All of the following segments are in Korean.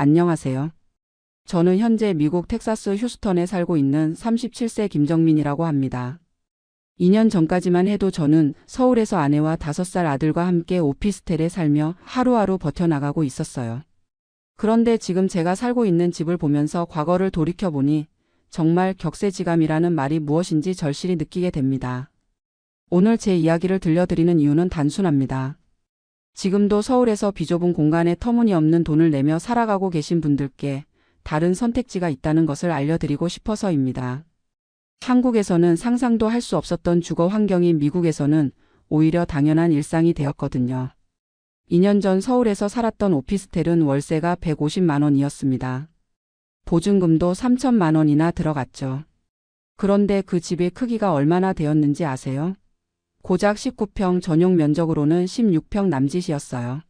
안녕하세요. 저는 현재 미국 텍사스 휴스턴에 살고 있는 37세 김정민이라고 합니다. 2년 전까지만 해도 저는 서울에서 아내와 5살 아들과 함께 오피스텔에 살며 하루하루 버텨나가고 있었어요. 그런데 지금 제가 살고 있는 집을 보면서 과거를 돌이켜보니 정말 격세지감이라는 말이 무엇인지 절실히 느끼게 됩니다. 오늘 제 이야기를 들려드리는 이유는 단순합니다. 지금도 서울에서 비좁은 공간에 터무니없는 돈을 내며 살아가고 계신 분들께 다른 선택지가 있다는 것을 알려드리고 싶어서입니다. 한국에서는 상상도 할 수 없었던 주거 환경이 미국에서는 오히려 당연한 일상이 되었거든요. 2년 전 서울에서 살았던 오피스텔은 월세가 150만 원이었습니다. 보증금도 3천만 원이나 들어갔죠. 그런데 그 집의 크기가 얼마나 되었는지 아세요? 고작 19평, 전용 면적으로는 16평 남짓이었어요.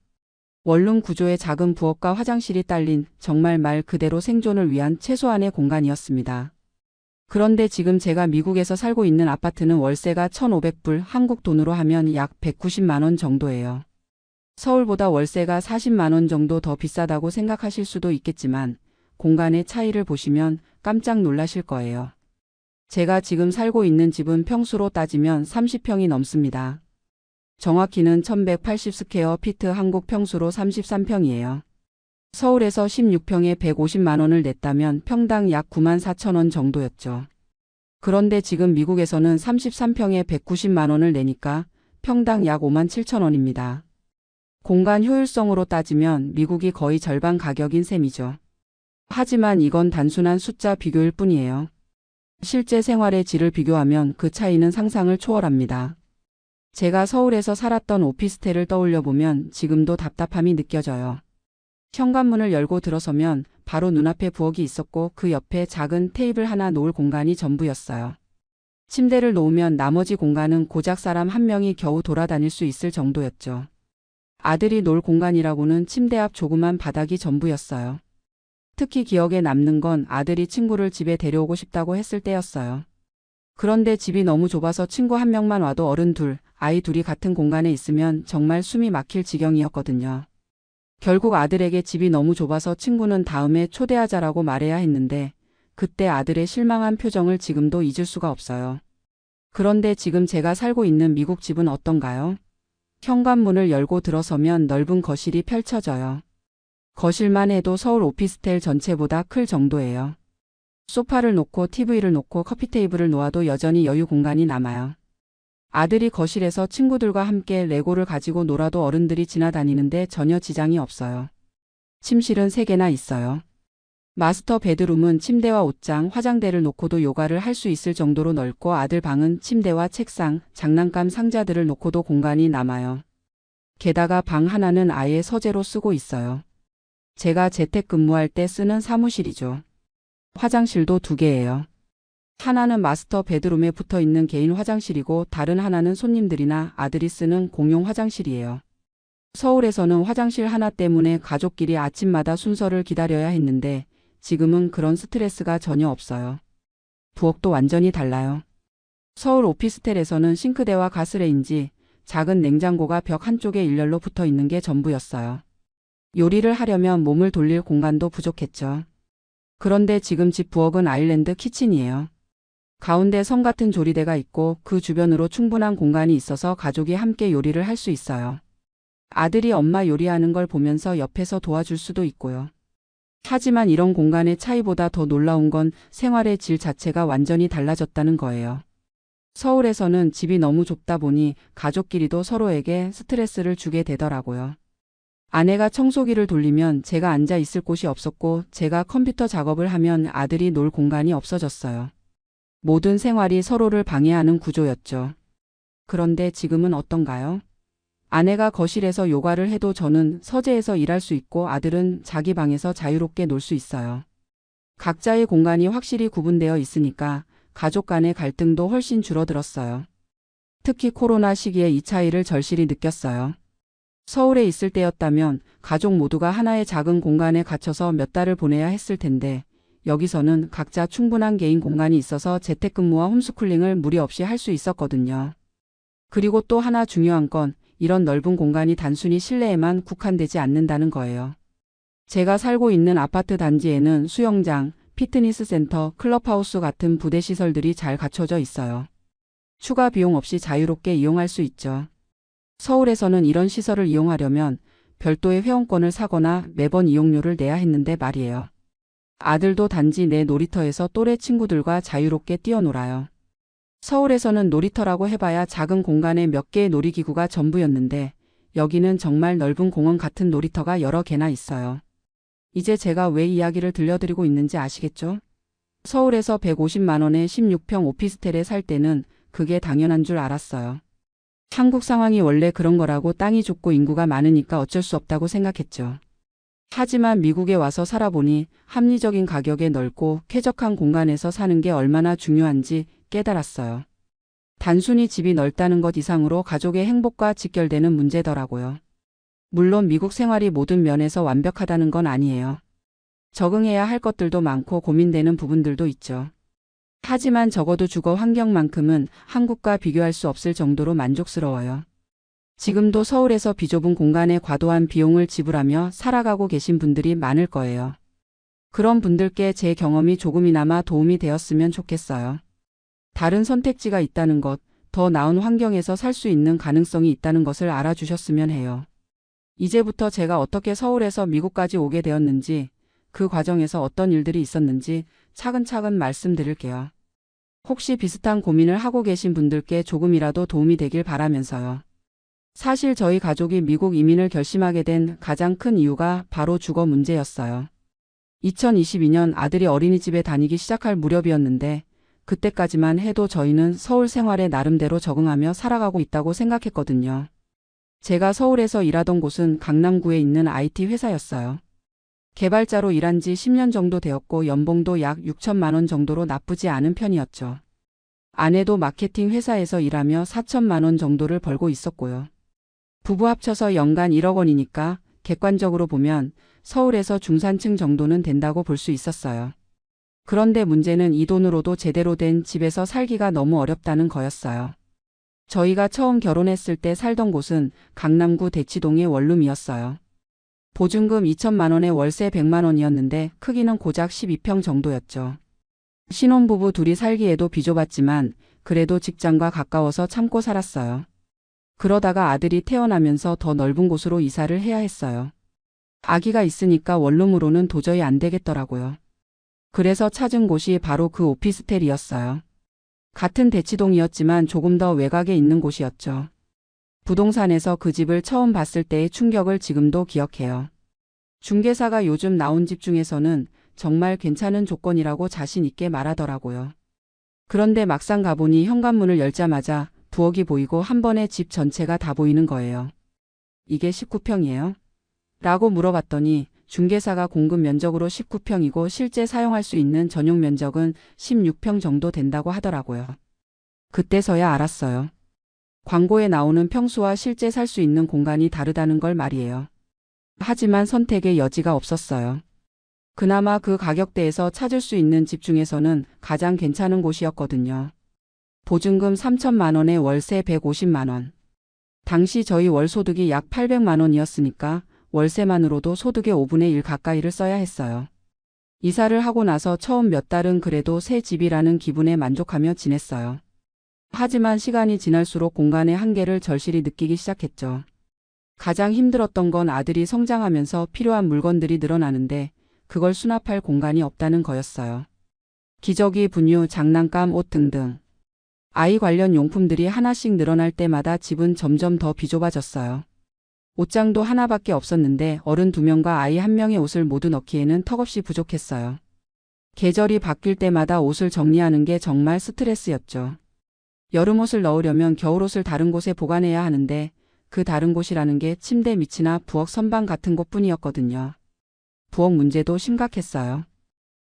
원룸 구조의 작은 부엌과 화장실이 딸린 정말 말 그대로 생존을 위한 최소한의 공간이었습니다. 그런데 지금 제가 미국에서 살고 있는 아파트는 월세가 1,500불, 한국 돈으로 하면 약 190만 원 정도예요. 서울보다 월세가 40만 원 정도 더 비싸다고 생각하실 수도 있겠지만 공간의 차이를 보시면 깜짝 놀라실 거예요. 제가 지금 살고 있는 집은 평수로 따지면 30평이 넘습니다. 정확히는 1180 스퀘어 피트, 한국 평수로 33평이에요. 서울에서 16평에 150만 원을 냈다면 평당 약 9만 4천 원 정도였죠. 그런데 지금 미국에서는 33평에 190만 원을 내니까 평당 약 5만 7천 원입니다. 공간 효율성으로 따지면 미국이 거의 절반 가격인 셈이죠. 하지만 이건 단순한 숫자 비교일 뿐이에요. 실제 생활의 질을 비교하면 그 차이는 상상을 초월합니다. 제가 서울에서 살았던 오피스텔을 떠올려보면 지금도 답답함이 느껴져요. 현관문을 열고 들어서면 바로 눈앞에 부엌이 있었고 그 옆에 작은 테이블 하나 놓을 공간이 전부였어요. 침대를 놓으면 나머지 공간은 고작 사람 한 명이 겨우 돌아다닐 수 있을 정도였죠. 아들이 놀 공간이라고는 침대 앞 조그만 바닥이 전부였어요. 특히 기억에 남는 건 아들이 친구를 집에 데려오고 싶다고 했을 때였어요. 그런데 집이 너무 좁아서 친구 한 명만 와도 어른 둘, 아이 둘이 같은 공간에 있으면 정말 숨이 막힐 지경이었거든요. 결국 아들에게 집이 너무 좁아서 친구는 다음에 초대하자라고 말해야 했는데 그때 아들의 실망한 표정을 지금도 잊을 수가 없어요. 그런데 지금 제가 살고 있는 미국 집은 어떤가요? 현관문을 열고 들어서면 넓은 거실이 펼쳐져요. 거실만 해도 서울 오피스텔 전체보다 클 정도예요. 소파를 놓고 TV를 놓고 커피 테이블을 놓아도 여전히 여유 공간이 남아요. 아들이 거실에서 친구들과 함께 레고를 가지고 놀아도 어른들이 지나다니는데 전혀 지장이 없어요. 침실은 3개나 있어요. 마스터 베드룸은 침대와 옷장, 화장대를 놓고도 요가를 할 수 있을 정도로 넓고 아들 방은 침대와 책상, 장난감 상자들을 놓고도 공간이 남아요. 게다가 방 하나는 아예 서재로 쓰고 있어요. 제가 재택근무할 때 쓰는 사무실이죠. 화장실도 2개예요. 하나는 마스터 베드룸에 붙어 있는 개인 화장실이고 다른 하나는 손님들이나 아들이 쓰는 공용 화장실이에요. 서울에서는 화장실 하나 때문에 가족끼리 아침마다 순서를 기다려야 했는데 지금은 그런 스트레스가 전혀 없어요. 부엌도 완전히 달라요. 서울 오피스텔에서는 싱크대와 가스레인지, 작은 냉장고가 벽 한쪽에 일렬로 붙어 있는 게 전부였어요. 요리를 하려면 몸을 돌릴 공간도 부족했죠. 그런데 지금 집 부엌은 아일랜드 키친이에요. 가운데 섬 같은 조리대가 있고 그 주변으로 충분한 공간이 있어서 가족이 함께 요리를 할 수 있어요. 아들이 엄마 요리하는 걸 보면서 옆에서 도와줄 수도 있고요. 하지만 이런 공간의 차이보다 더 놀라운 건 생활의 질 자체가 완전히 달라졌다는 거예요. 서울에서는 집이 너무 좁다 보니 가족끼리도 서로에게 스트레스를 주게 되더라고요. 아내가 청소기를 돌리면 제가 앉아 있을 곳이 없었고 제가 컴퓨터 작업을 하면 아들이 놀 공간이 없어졌어요. 모든 생활이 서로를 방해하는 구조였죠. 그런데 지금은 어떤가요? 아내가 거실에서 요가를 해도 저는 서재에서 일할 수 있고 아들은 자기 방에서 자유롭게 놀 수 있어요. 각자의 공간이 확실히 구분되어 있으니까 가족 간의 갈등도 훨씬 줄어들었어요. 특히 코로나 시기에 이 차이를 절실히 느꼈어요. 서울에 있을 때였다면 가족 모두가 하나의 작은 공간에 갇혀서 몇 달을 보내야 했을 텐데 여기서는 각자 충분한 개인 공간이 있어서 재택근무와 홈스쿨링을 무리 없이 할 수 있었거든요. 그리고 또 하나 중요한 건 이런 넓은 공간이 단순히 실내에만 국한되지 않는다는 거예요. 제가 살고 있는 아파트 단지에는 수영장, 피트니스 센터, 클럽하우스 같은 부대 시설들이 잘 갖춰져 있어요. 추가 비용 없이 자유롭게 이용할 수 있죠. 서울에서는 이런 시설을 이용하려면 별도의 회원권을 사거나 매번 이용료를 내야 했는데 말이에요. 아들도 단지 내 놀이터에서 또래 친구들과 자유롭게 뛰어놀아요. 서울에서는 놀이터라고 해봐야 작은 공간에 몇 개의 놀이기구가 전부였는데 여기는 정말 넓은 공원 같은 놀이터가 여러 개나 있어요. 이제 제가 왜 이야기를 들려드리고 있는지 아시겠죠? 서울에서 150만 원에 16평 오피스텔에 살 때는 그게 당연한 줄 알았어요. 한국 상황이 원래 그런 거라고 땅이 좁고 인구가 많으니까 어쩔 수 없다고 생각했죠. 하지만 미국에 와서 살아보니 합리적인 가격에 넓고 쾌적한 공간에서 사는 게 얼마나 중요한지 깨달았어요. 단순히 집이 넓다는 것 이상으로 가족의 행복과 직결되는 문제더라고요. 물론 미국 생활이 모든 면에서 완벽하다는 건 아니에요. 적응해야 할 것들도 많고 고민되는 부분들도 있죠. 하지만 적어도 주거 환경만큼은 한국과 비교할 수 없을 정도로 만족스러워요. 지금도 서울에서 비좁은 공간에 과도한 비용을 지불하며 살아가고 계신 분들이 많을 거예요. 그런 분들께 제 경험이 조금이나마 도움이 되었으면 좋겠어요. 다른 선택지가 있다는 것, 더 나은 환경에서 살 수 있는 가능성이 있다는 것을 알아주셨으면 해요. 이제부터 제가 어떻게 서울에서 미국까지 오게 되었는지, 그 과정에서 어떤 일들이 있었는지 차근차근 말씀드릴게요. 혹시 비슷한 고민을 하고 계신 분들께 조금이라도 도움이 되길 바라면서요. 사실 저희 가족이 미국 이민을 결심하게 된 가장 큰 이유가 바로 주거 문제였어요. 2022년 아들이 어린이집에 다니기 시작할 무렵이었는데 그때까지만 해도 저희는 서울 생활에 나름대로 적응하며 살아가고 있다고 생각했거든요. 제가 서울에서 일하던 곳은 강남구에 있는 IT 회사였어요. 개발자로 일한 지 10년 정도 되었고 연봉도 약 6천만 원 정도로 나쁘지 않은 편이었죠. 아내도 마케팅 회사에서 일하며 4천만 원 정도를 벌고 있었고요. 부부 합쳐서 연간 1억 원이니까 객관적으로 보면 서울에서 중산층 정도는 된다고 볼 수 있었어요. 그런데 문제는 이 돈으로도 제대로 된 집에서 살기가 너무 어렵다는 거였어요. 저희가 처음 결혼했을 때 살던 곳은 강남구 대치동의 원룸이었어요. 보증금 2천만 원에 월세 100만 원이었는데 크기는 고작 12평 정도였죠. 신혼부부 둘이 살기에도 비좁았지만 그래도 직장과 가까워서 참고 살았어요. 그러다가 아들이 태어나면서 더 넓은 곳으로 이사를 해야 했어요. 아기가 있으니까 원룸으로는 도저히 안 되겠더라고요. 그래서 찾은 곳이 바로 그 오피스텔이었어요. 같은 대치동이었지만 조금 더 외곽에 있는 곳이었죠. 부동산에서 그 집을 처음 봤을 때의 충격을 지금도 기억해요. 중개사가 요즘 나온 집 중에서는 정말 괜찮은 조건이라고 자신 있게 말하더라고요. 그런데 막상 가보니 현관문을 열자마자 부엌이 보이고 한 번에 집 전체가 다 보이는 거예요. 이게 19평이에요? 라고 물어봤더니 중개사가 공급 면적으로 19평이고 실제 사용할 수 있는 전용 면적은 16평 정도 된다고 하더라고요. 그때서야 알았어요. 광고에 나오는 평수와 실제 살 수 있는 공간이 다르다는 걸 말이에요. 하지만 선택의 여지가 없었어요. 그나마 그 가격대에서 찾을 수 있는 집 중에서는 가장 괜찮은 곳이었거든요. 보증금 3천만 원에 월세 150만 원. 당시 저희 월 소득이 약 800만 원이었으니까 월세만으로도 소득의 5분의 1 가까이를 써야 했어요. 이사를 하고 나서 처음 몇 달은 그래도 새 집이라는 기분에 만족하며 지냈어요. 하지만 시간이 지날수록 공간의 한계를 절실히 느끼기 시작했죠. 가장 힘들었던 건 아들이 성장하면서 필요한 물건들이 늘어나는데 그걸 수납할 공간이 없다는 거였어요. 기저귀, 분유, 장난감, 옷 등등. 아이 관련 용품들이 하나씩 늘어날 때마다 집은 점점 더 비좁아졌어요. 옷장도 하나밖에 없었는데 어른 2명과 아이 1명의 옷을 모두 넣기에는 턱없이 부족했어요. 계절이 바뀔 때마다 옷을 정리하는 게 정말 스트레스였죠. 여름옷을 넣으려면 겨울옷을 다른 곳에 보관해야 하는데 그 다른 곳이라는 게 침대 밑이나 부엌 선반 같은 곳뿐이었거든요. 부엌 문제도 심각했어요.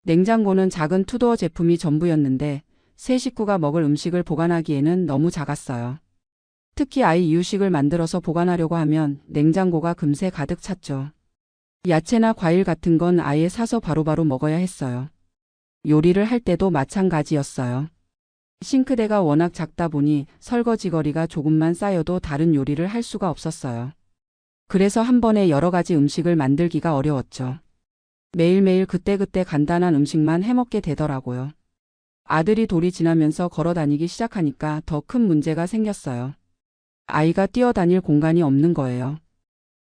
냉장고는 작은 투도어 제품이 전부였는데 세 식구가 먹을 음식을 보관하기에는 너무 작았어요. 특히 아이 이유식을 만들어서 보관하려고 하면 냉장고가 금세 가득 찼죠. 야채나 과일 같은 건 아예 사서 바로바로 먹어야 했어요. 요리를 할 때도 마찬가지였어요. 싱크대가 워낙 작다 보니 설거지거리가 조금만 쌓여도 다른 요리를 할 수가 없었어요. 그래서 한 번에 여러 가지 음식을 만들기가 어려웠죠. 매일매일 그때그때 간단한 음식만 해먹게 되더라고요. 아들이 돌이 지나면서 걸어 다니기 시작하니까 더 큰 문제가 생겼어요. 아이가 뛰어다닐 공간이 없는 거예요.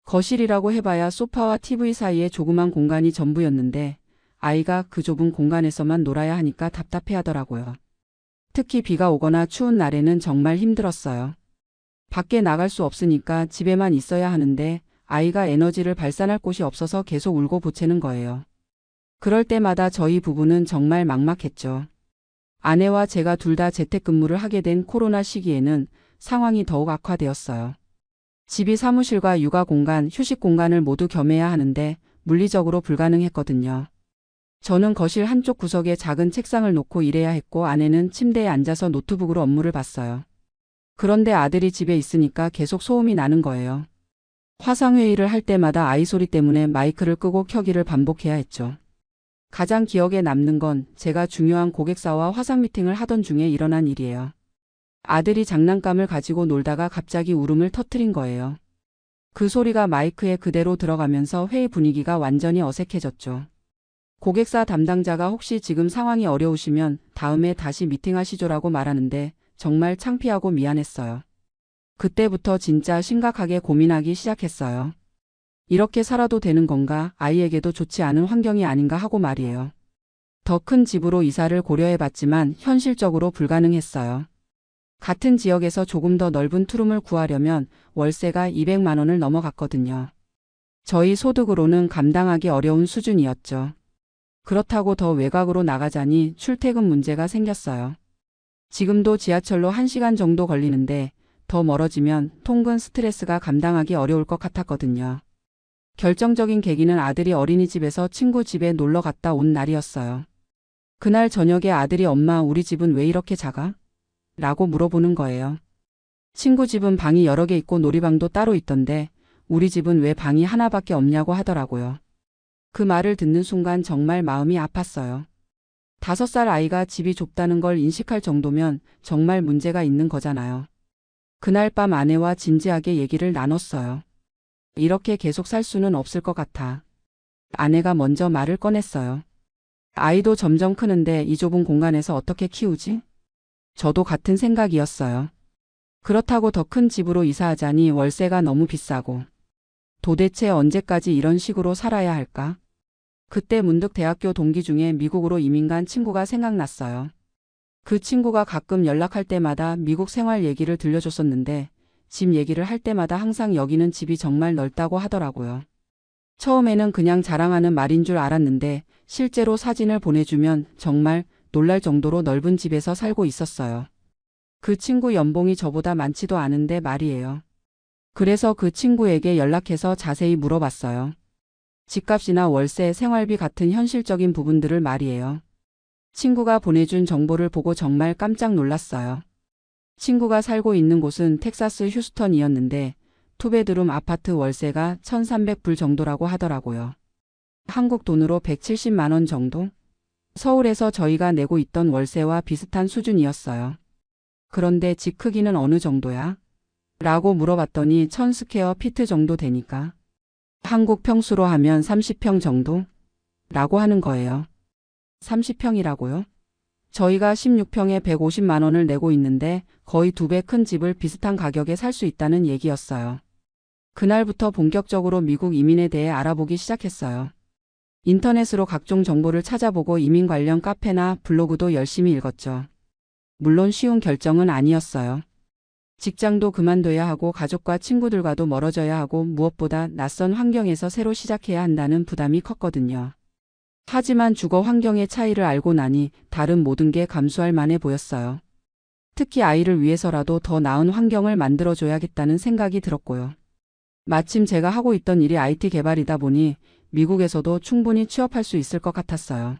거실이라고 해봐야 소파와 TV 사이에 조그만 공간이 전부였는데 아이가 그 좁은 공간에서만 놀아야 하니까 답답해하더라고요. 특히 비가 오거나 추운 날에는 정말 힘들었어요. 밖에 나갈 수 없으니까 집에만 있어야 하는데 아이가 에너지를 발산할 곳이 없어서 계속 울고 보채는 거예요. 그럴 때마다 저희 부부는 정말 막막했죠. 아내와 제가 둘 다 재택근무를 하게 된 코로나 시기에는 상황이 더욱 악화되었어요. 집이 사무실과 육아 공간, 휴식 공간을 모두 겸해야 하는데 물리적으로 불가능했거든요. 저는 거실 한쪽 구석에 작은 책상을 놓고 일해야 했고 아내는 침대에 앉아서 노트북으로 업무를 봤어요. 그런데 아들이 집에 있으니까 계속 소음이 나는 거예요. 화상회의를 할 때마다 아이 소리 때문에 마이크를 끄고 켜기를 반복해야 했죠. 가장 기억에 남는 건 제가 중요한 고객사와 화상 미팅을 하던 중에 일어난 일이에요. 아들이 장난감을 가지고 놀다가 갑자기 울음을 터뜨린 거예요. 그 소리가 마이크에 그대로 들어가면서 회의 분위기가 완전히 어색해졌죠. 고객사 담당자가 혹시 지금 상황이 어려우시면 다음에 다시 미팅하시죠라고 말하는데 정말 창피하고 미안했어요. 그때부터 진짜 심각하게 고민하기 시작했어요. 이렇게 살아도 되는 건가, 아이에게도 좋지 않은 환경이 아닌가 하고 말이에요. 더 큰 집으로 이사를 고려해봤지만 현실적으로 불가능했어요. 같은 지역에서 조금 더 넓은 투룸을 구하려면 월세가 200만 원을 넘어갔거든요. 저희 소득으로는 감당하기 어려운 수준이었죠. 그렇다고 더 외곽으로 나가자니 출퇴근 문제가 생겼어요. 지금도 지하철로 1시간 정도 걸리는데 더 멀어지면 통근 스트레스가 감당하기 어려울 것 같았거든요. 결정적인 계기는 아들이 어린이집에서 친구 집에 놀러 갔다 온 날이었어요. 그날 저녁에 아들이 엄마 우리 집은 왜 이렇게 작아? 라고 물어보는 거예요. 친구 집은 방이 여러 개 있고 놀이방도 따로 있던데 우리 집은 왜 방이 하나밖에 없냐고 하더라고요. 그 말을 듣는 순간 정말 마음이 아팠어요. 5살 아이가 집이 좁다는 걸 인식할 정도면 정말 문제가 있는 거잖아요. 그날 밤 아내와 진지하게 얘기를 나눴어요. 이렇게 계속 살 수는 없을 것 같아. 아내가 먼저 말을 꺼냈어요. 아이도 점점 크는데 이 좁은 공간에서 어떻게 키우지? 저도 같은 생각이었어요. 그렇다고 더 큰 집으로 이사하자니 월세가 너무 비싸고 도대체 언제까지 이런 식으로 살아야 할까? 그때 문득 대학교 동기 중에 미국으로 이민 간 친구가 생각났어요. 그 친구가 가끔 연락할 때마다 미국 생활 얘기를 들려줬었는데 집 얘기를 할 때마다 항상 여기는 집이 정말 넓다고 하더라고요. 처음에는 그냥 자랑하는 말인 줄 알았는데 실제로 사진을 보내주면 정말 놀랄 정도로 넓은 집에서 살고 있었어요. 그 친구 연봉이 저보다 많지도 않은데 말이에요. 그래서 그 친구에게 연락해서 자세히 물어봤어요. 집값이나 월세, 생활비 같은 현실적인 부분들을 말이에요. 친구가 보내준 정보를 보고 정말 깜짝 놀랐어요. 친구가 살고 있는 곳은 텍사스 휴스턴이었는데 투베드룸 아파트 월세가 1,300불 정도라고 하더라고요. 한국 돈으로 170만 원 정도? 서울에서 저희가 내고 있던 월세와 비슷한 수준이었어요. 그런데 집 크기는 어느 정도야? 라고 물어봤더니 1,000스퀘어 피트 정도 되니까. 한국 평수로 하면 30평 정도? 라고 하는 거예요. 30평이라고요? 저희가 16평에 150만 원을 내고 있는데 거의 2배 큰 집을 비슷한 가격에 살 수 있다는 얘기였어요. 그날부터 본격적으로 미국 이민에 대해 알아보기 시작했어요. 인터넷으로 각종 정보를 찾아보고 이민 관련 카페나 블로그도 열심히 읽었죠. 물론 쉬운 결정은 아니었어요. 직장도 그만둬야 하고 가족과 친구들과도 멀어져야 하고 무엇보다 낯선 환경에서 새로 시작해야 한다는 부담이 컸거든요. 하지만 주거 환경의 차이를 알고 나니 다른 모든 게 감수할 만해 보였어요. 특히 아이를 위해서라도 더 나은 환경을 만들어줘야겠다는 생각이 들었고요. 마침 제가 하고 있던 일이 IT 개발이다 보니 미국에서도 충분히 취업할 수 있을 것 같았어요.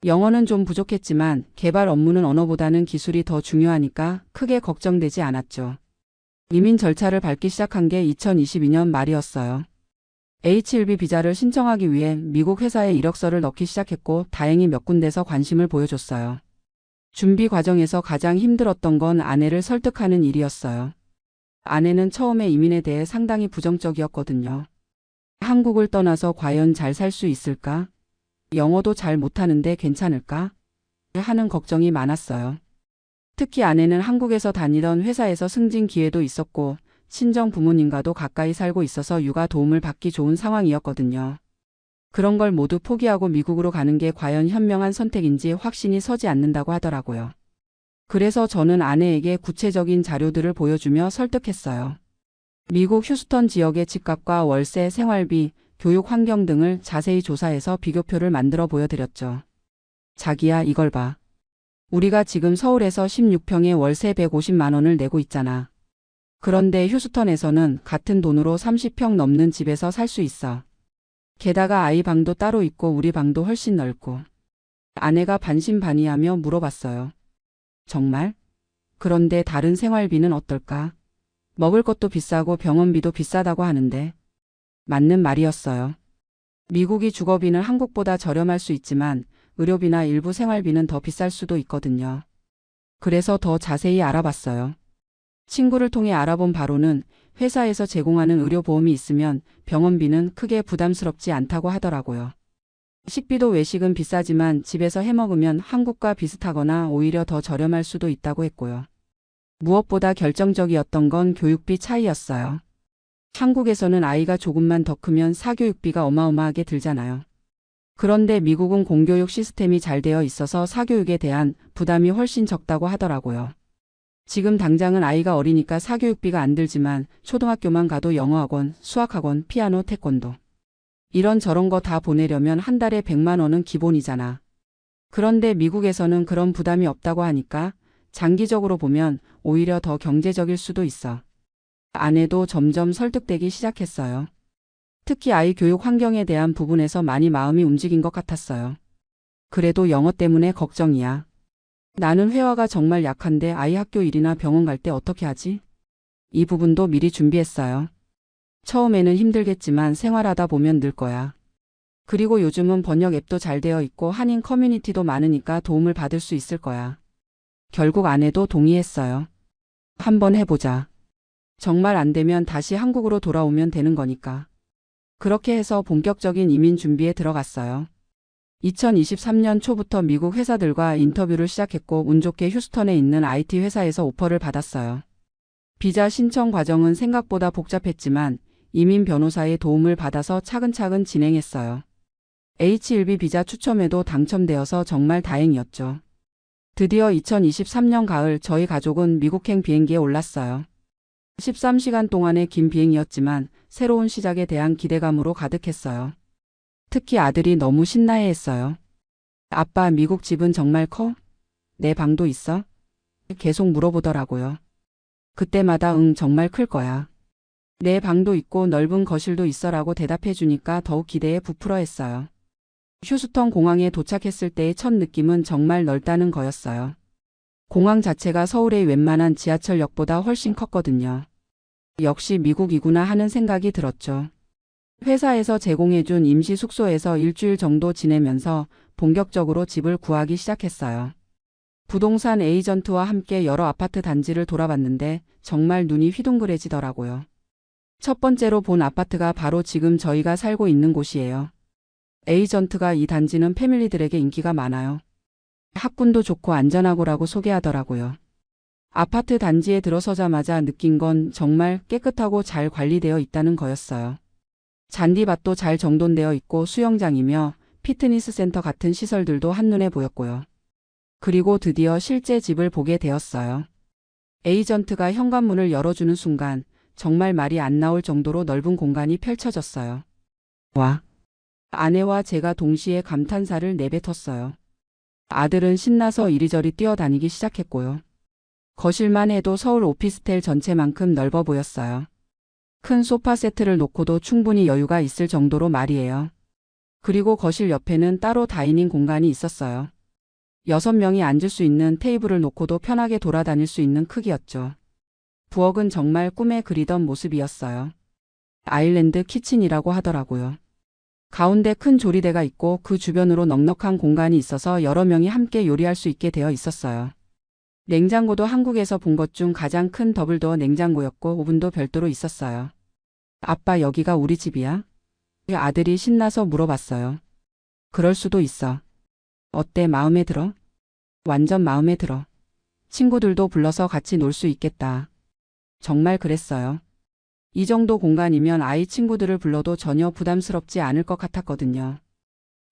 영어는 좀 부족했지만 개발 업무는 언어보다는 기술이 더 중요하니까 크게 걱정되지 않았죠. 이민 절차를 밟기 시작한 게 2022년 말이었어요. H-1B 비자를 신청하기 위해 미국 회사에 이력서를 넣기 시작했고 다행히 몇 군데서 관심을 보여줬어요. 준비 과정에서 가장 힘들었던 건 아내를 설득하는 일이었어요. 아내는 처음에 이민에 대해 상당히 부정적이었거든요. 한국을 떠나서 과연 잘 살 수 있을까? 영어도 잘 못하는데 괜찮을까? 하는 걱정이 많았어요. 특히 아내는 한국에서 다니던 회사에서 승진 기회도 있었고 친정 부모님과도 가까이 살고 있어서 육아 도움을 받기 좋은 상황이었거든요. 그런 걸 모두 포기하고 미국으로 가는 게 과연 현명한 선택인지 확신이 서지 않는다고 하더라고요. 그래서 저는 아내에게 구체적인 자료들을 보여주며 설득했어요. 미국 휴스턴 지역의 집값과 월세, 생활비, 교육 환경 등을 자세히 조사해서 비교표를 만들어 보여드렸죠. 자기야, 이걸 봐. 우리가 지금 서울에서 16평에 월세 150만 원을 내고 있잖아. 그런데 휴스턴에서는 같은 돈으로 30평 넘는 집에서 살 수 있어. 게다가 아이 방도 따로 있고 우리 방도 훨씬 넓고. 아내가 반신반의하며 물어봤어요. 정말? 그런데 다른 생활비는 어떨까? 먹을 것도 비싸고 병원비도 비싸다고 하는데. 맞는 말이었어요. 미국이 주거비는 한국보다 저렴할 수 있지만 의료비나 일부 생활비는 더 비쌀 수도 있거든요. 그래서 더 자세히 알아봤어요. 친구를 통해 알아본 바로는 회사에서 제공하는 의료보험이 있으면 병원비는 크게 부담스럽지 않다고 하더라고요. 식비도 외식은 비싸지만 집에서 해먹으면 한국과 비슷하거나 오히려 더 저렴할 수도 있다고 했고요. 무엇보다 결정적이었던 건 교육비 차이였어요. 한국에서는 아이가 조금만 더 크면 사교육비가 어마어마하게 들잖아요. 그런데 미국은 공교육 시스템이 잘 되어 있어서 사교육에 대한 부담이 훨씬 적다고 하더라고요. 지금 당장은 아이가 어리니까 사교육비가 안 들지만 초등학교만 가도 영어학원, 수학학원, 피아노, 태권도 이런 저런 거 다 보내려면 한 달에 100만 원은 기본이잖아. 그런데 미국에서는 그런 부담이 없다고 하니까 장기적으로 보면 오히려 더 경제적일 수도 있어. 아내도 점점 설득되기 시작했어요. 특히 아이 교육 환경에 대한 부분에서 많이 마음이 움직인 것 같았어요. 그래도 영어 때문에 걱정이야. 나는 회화가 정말 약한데 아이 학교 일이나 병원 갈 때 어떻게 하지? 이 부분도 미리 준비했어요. 처음에는 힘들겠지만 생활하다 보면 늘 거야. 그리고 요즘은 번역 앱도 잘 되어 있고 한인 커뮤니티도 많으니까 도움을 받을 수 있을 거야. 결국 아내도 동의했어요. 한번 해보자. 정말 안 되면 다시 한국으로 돌아오면 되는 거니까. 그렇게 해서 본격적인 이민 준비에 들어갔어요. 2023년 초부터 미국 회사들과 인터뷰를 시작했고 운 좋게 휴스턴에 있는 IT 회사에서 오퍼를 받았어요. 비자 신청 과정은 생각보다 복잡했지만 이민 변호사의 도움을 받아서 차근차근 진행했어요. H1B 비자 추첨에도 당첨되어서 정말 다행이었죠. 드디어 2023년 가을 저희 가족은 미국행 비행기에 올랐어요. 13시간 동안의 긴 비행이었지만 새로운 시작에 대한 기대감으로 가득했어요. 특히 아들이 너무 신나해했어요. 아빠, 미국 집은 정말 커? 내 방도 있어? 계속 물어보더라고요. 그때마다 응, 정말 클 거야. 내 방도 있고 넓은 거실도 있어라고 대답해 주니까 더욱 기대에 부풀어했어요. 휴스턴 공항에 도착했을 때의 첫 느낌은 정말 넓다는 거였어요. 공항 자체가 서울의 웬만한 지하철역보다 훨씬 컸거든요. 역시 미국이구나 하는 생각이 들었죠. 회사에서 제공해준 임시 숙소에서 일주일 정도 지내면서 본격적으로 집을 구하기 시작했어요. 부동산 에이전트와 함께 여러 아파트 단지를 돌아봤는데 정말 눈이 휘둥그레지더라고요. 첫 번째로 본 아파트가 바로 지금 저희가 살고 있는 곳이에요. 에이전트가 이 단지는 패밀리들에게 인기가 많아요. 학군도 좋고 안전하고라고 소개하더라고요. 아파트 단지에 들어서자마자 느낀 건 정말 깨끗하고 잘 관리되어 있다는 거였어요. 잔디밭도 잘 정돈되어 있고 수영장이며 피트니스 센터 같은 시설들도 한눈에 보였고요. 그리고 드디어 실제 집을 보게 되었어요. 에이전트가 현관문을 열어주는 순간 정말 말이 안 나올 정도로 넓은 공간이 펼쳐졌어요. 와! 아내와 제가 동시에 감탄사를 내뱉었어요. 아들은 신나서 이리저리 뛰어다니기 시작했고요. 거실만 해도 서울 오피스텔 전체만큼 넓어 보였어요. 큰 소파 세트를 놓고도 충분히 여유가 있을 정도로 말이에요. 그리고 거실 옆에는 따로 다이닝 공간이 있었어요. 6명이 앉을 수 있는 테이블을 놓고도 편하게 돌아다닐 수 있는 크기였죠. 부엌은 정말 꿈에 그리던 모습이었어요. 아일랜드 키친이라고 하더라고요. 가운데 큰 조리대가 있고 그 주변으로 넉넉한 공간이 있어서 여러 명이 함께 요리할 수 있게 되어 있었어요. 냉장고도 한국에서 본 것 중 가장 큰 더블도어 냉장고였고 오븐도 별도로 있었어요. 아빠, 여기가 우리 집이야? 아들이 신나서 물어봤어요. 그럴 수도 있어. 어때, 마음에 들어? 완전 마음에 들어. 친구들도 불러서 같이 놀 수 있겠다. 정말 그랬어요. 이 정도 공간이면 아이 친구들을 불러도 전혀 부담스럽지 않을 것 같았거든요.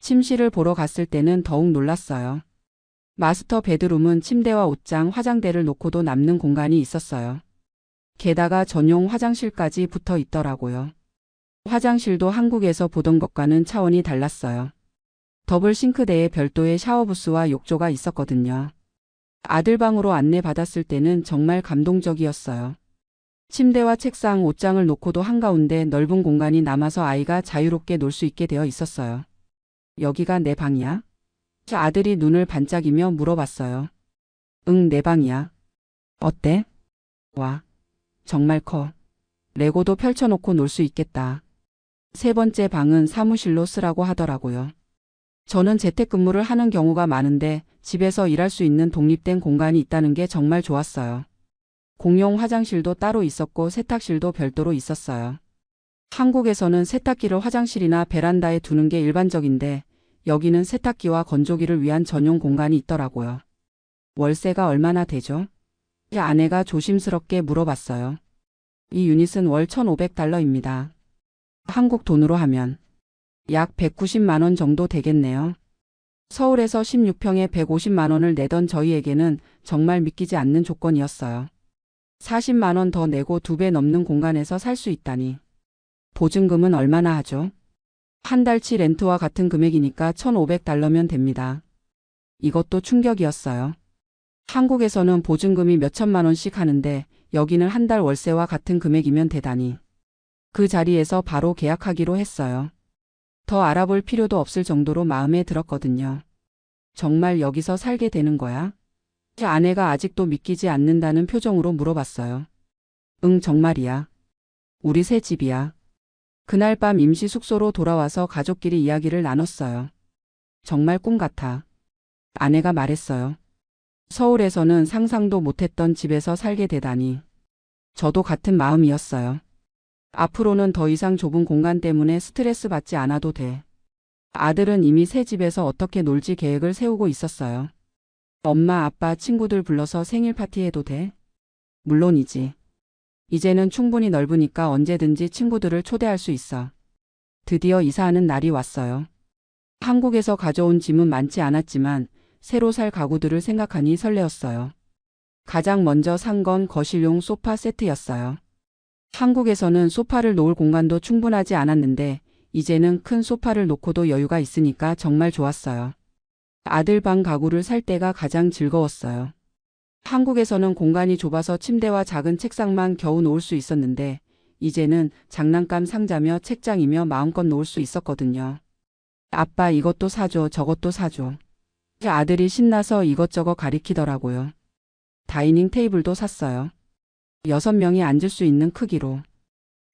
침실을 보러 갔을 때는 더욱 놀랐어요. 마스터 베드룸은 침대와 옷장, 화장대를 놓고도 남는 공간이 있었어요. 게다가 전용 화장실까지 붙어 있더라고요. 화장실도 한국에서 보던 것과는 차원이 달랐어요. 더블 싱크대에 별도의 샤워부스와 욕조가 있었거든요. 아들 방으로 안내받았을 때는 정말 감동적이었어요. 침대와 책상, 옷장을 놓고도 한가운데 넓은 공간이 남아서 아이가 자유롭게 놀 수 있게 되어 있었어요. 여기가 내 방이야? 아들이 눈을 반짝이며 물어봤어요. 응, 내 방이야. 어때? 와, 정말 커. 레고도 펼쳐놓고 놀 수 있겠다. 세 번째 방은 사무실로 쓰라고 하더라고요. 저는 재택근무를 하는 경우가 많은데 집에서 일할 수 있는 독립된 공간이 있다는 게 정말 좋았어요. 공용 화장실도 따로 있었고 세탁실도 별도로 있었어요. 한국에서는 세탁기를 화장실이나 베란다에 두는 게 일반적인데 여기는 세탁기와 건조기를 위한 전용 공간이 있더라고요. 월세가 얼마나 되죠? 아내가 조심스럽게 물어봤어요. 이 유닛은 월 1,500달러입니다. 한국 돈으로 하면 약 190만 원 정도 되겠네요. 서울에서 16평에 150만 원을 내던 저희에게는 정말 믿기지 않는 조건이었어요. 40만 원 더 내고 2배 넘는 공간에서 살 수 있다니. 보증금은 얼마나 하죠? 한 달치 렌트와 같은 금액이니까 1,500달러면 됩니다. 이것도 충격이었어요. 한국에서는 보증금이 몇천만 원씩 하는데 여기는 한 달 월세와 같은 금액이면 되다니. 그 자리에서 바로 계약하기로 했어요. 더 알아볼 필요도 없을 정도로 마음에 들었거든요. 정말 여기서 살게 되는 거야? 아내가 아직도 믿기지 않는다는 표정으로 물어봤어요. 응, 정말이야. 우리 새 집이야. 그날 밤 임시 숙소로 돌아와서 가족끼리 이야기를 나눴어요. 정말 꿈 같아. 아내가 말했어요. 서울에서는 상상도 못했던 집에서 살게 되다니. 저도 같은 마음이었어요. 앞으로는 더 이상 좁은 공간 때문에 스트레스 받지 않아도 돼. 아들은 이미 새 집에서 어떻게 놀지 계획을 세우고 있었어요. 엄마, 아빠, 친구들 불러서 생일 파티해도 돼? 물론이지. 이제는 충분히 넓으니까 언제든지 친구들을 초대할 수 있어. 드디어 이사하는 날이 왔어요. 한국에서 가져온 짐은 많지 않았지만 새로 살 가구들을 생각하니 설레었어요. 가장 먼저 산 건 거실용 소파 세트였어요. 한국에서는 소파를 놓을 공간도 충분하지 않았는데 이제는 큰 소파를 놓고도 여유가 있으니까 정말 좋았어요. 아들 방 가구를 살 때가 가장 즐거웠어요. 한국에서는 공간이 좁아서 침대와 작은 책상만 겨우 놓을 수 있었는데 이제는 장난감 상자며 책장이며 마음껏 놓을 수 있었거든요. 아빠, 이것도 사줘, 저것도 사줘. 아들이 신나서 이것저것 가리키더라고요. 다이닝 테이블도 샀어요. 6명이 앉을 수 있는 크기로.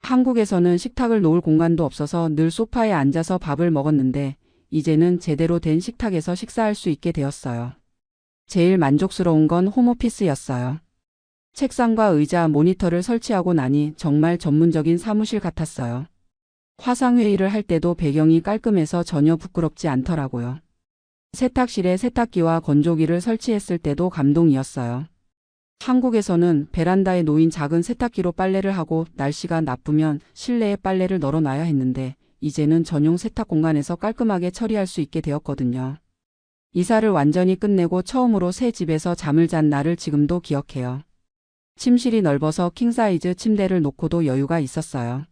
한국에서는 식탁을 놓을 공간도 없어서 늘 소파에 앉아서 밥을 먹었는데 이제는 제대로 된 식탁에서 식사할 수 있게 되었어요. 제일 만족스러운 건 홈오피스였어요. 책상과 의자, 모니터를 설치하고 나니 정말 전문적인 사무실 같았어요. 화상회의를 할 때도 배경이 깔끔해서 전혀 부끄럽지 않더라고요. 세탁실에 세탁기와 건조기를 설치했을 때도 감동이었어요. 한국에서는 베란다에 놓인 작은 세탁기로 빨래를 하고 날씨가 나쁘면 실내에 빨래를 널어놔야 했는데 이제는 전용 세탁 공간에서 깔끔하게 처리할 수 있게 되었거든요. 이사를 완전히 끝내고 처음으로 새 집에서 잠을 잔 날을 지금도 기억해요. 침실이 넓어서 킹사이즈 침대를 놓고도 여유가 있었어요.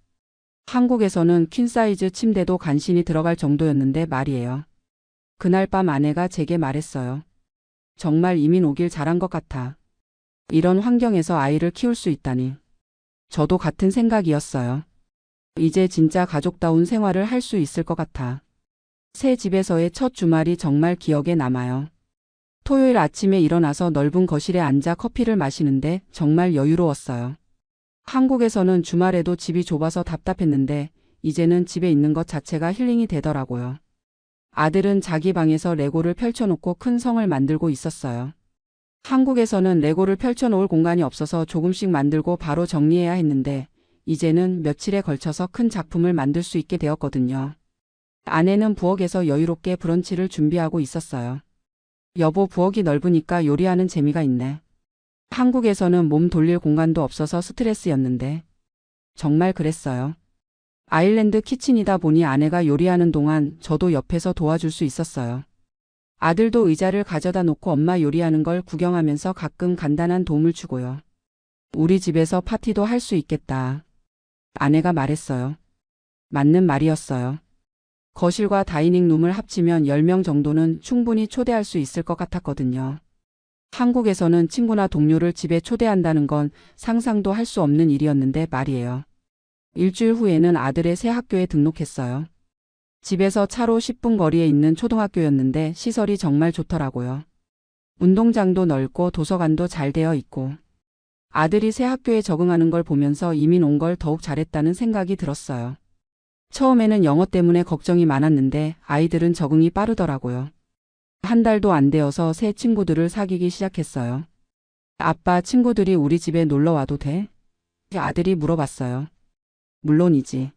한국에서는 퀸사이즈 침대도 간신히 들어갈 정도였는데 말이에요. 그날 밤 아내가 제게 말했어요. 정말 이민 오길 잘한 것 같아. 이런 환경에서 아이를 키울 수 있다니. 저도 같은 생각이었어요. 이제 진짜 가족다운 생활을 할 수 있을 것 같아. 새 집에서의 첫 주말이 정말 기억에 남아요. 토요일 아침에 일어나서 넓은 거실에 앉아 커피를 마시는데 정말 여유로웠어요. 한국에서는 주말에도 집이 좁아서 답답했는데 이제는 집에 있는 것 자체가 힐링이 되더라고요. 아들은 자기 방에서 레고를 펼쳐놓고 큰 성을 만들고 있었어요. 한국에서는 레고를 펼쳐놓을 공간이 없어서 조금씩 만들고 바로 정리해야 했는데 이제는 며칠에 걸쳐서 큰 작품을 만들 수 있게 되었거든요. 아내는 부엌에서 여유롭게 브런치를 준비하고 있었어요. 여보, 부엌이 넓으니까 요리하는 재미가 있네. 한국에서는 몸 돌릴 공간도 없어서 스트레스였는데 정말 그랬어요. 아일랜드 키친이다 보니 아내가 요리하는 동안 저도 옆에서 도와줄 수 있었어요. 아들도 의자를 가져다 놓고 엄마 요리하는 걸 구경하면서 가끔 간단한 도움을 주고요. 우리 집에서 파티도 할 수 있겠다. 아내가 말했어요. 맞는 말이었어요. 거실과 다이닝룸을 합치면 10명 정도는 충분히 초대할 수 있을 것 같았거든요. 한국에서는 친구나 동료를 집에 초대한다는 건 상상도 할 수 없는 일이었는데 말이에요. 일주일 후에는 아들의 새 학교에 등록했어요. 집에서 차로 10분 거리에 있는 초등학교였는데 시설이 정말 좋더라고요. 운동장도 넓고 도서관도 잘 되어 있고 아들이 새 학교에 적응하는 걸 보면서 이민 온 걸 더욱 잘했다는 생각이 들었어요. 처음에는 영어 때문에 걱정이 많았는데 아이들은 적응이 빠르더라고요. 한 달도 안 되어서 새 친구들을 사귀기 시작했어요. 아빠, 친구들이 우리 집에 놀러 와도 돼? 아들이 물어봤어요. 물론이지.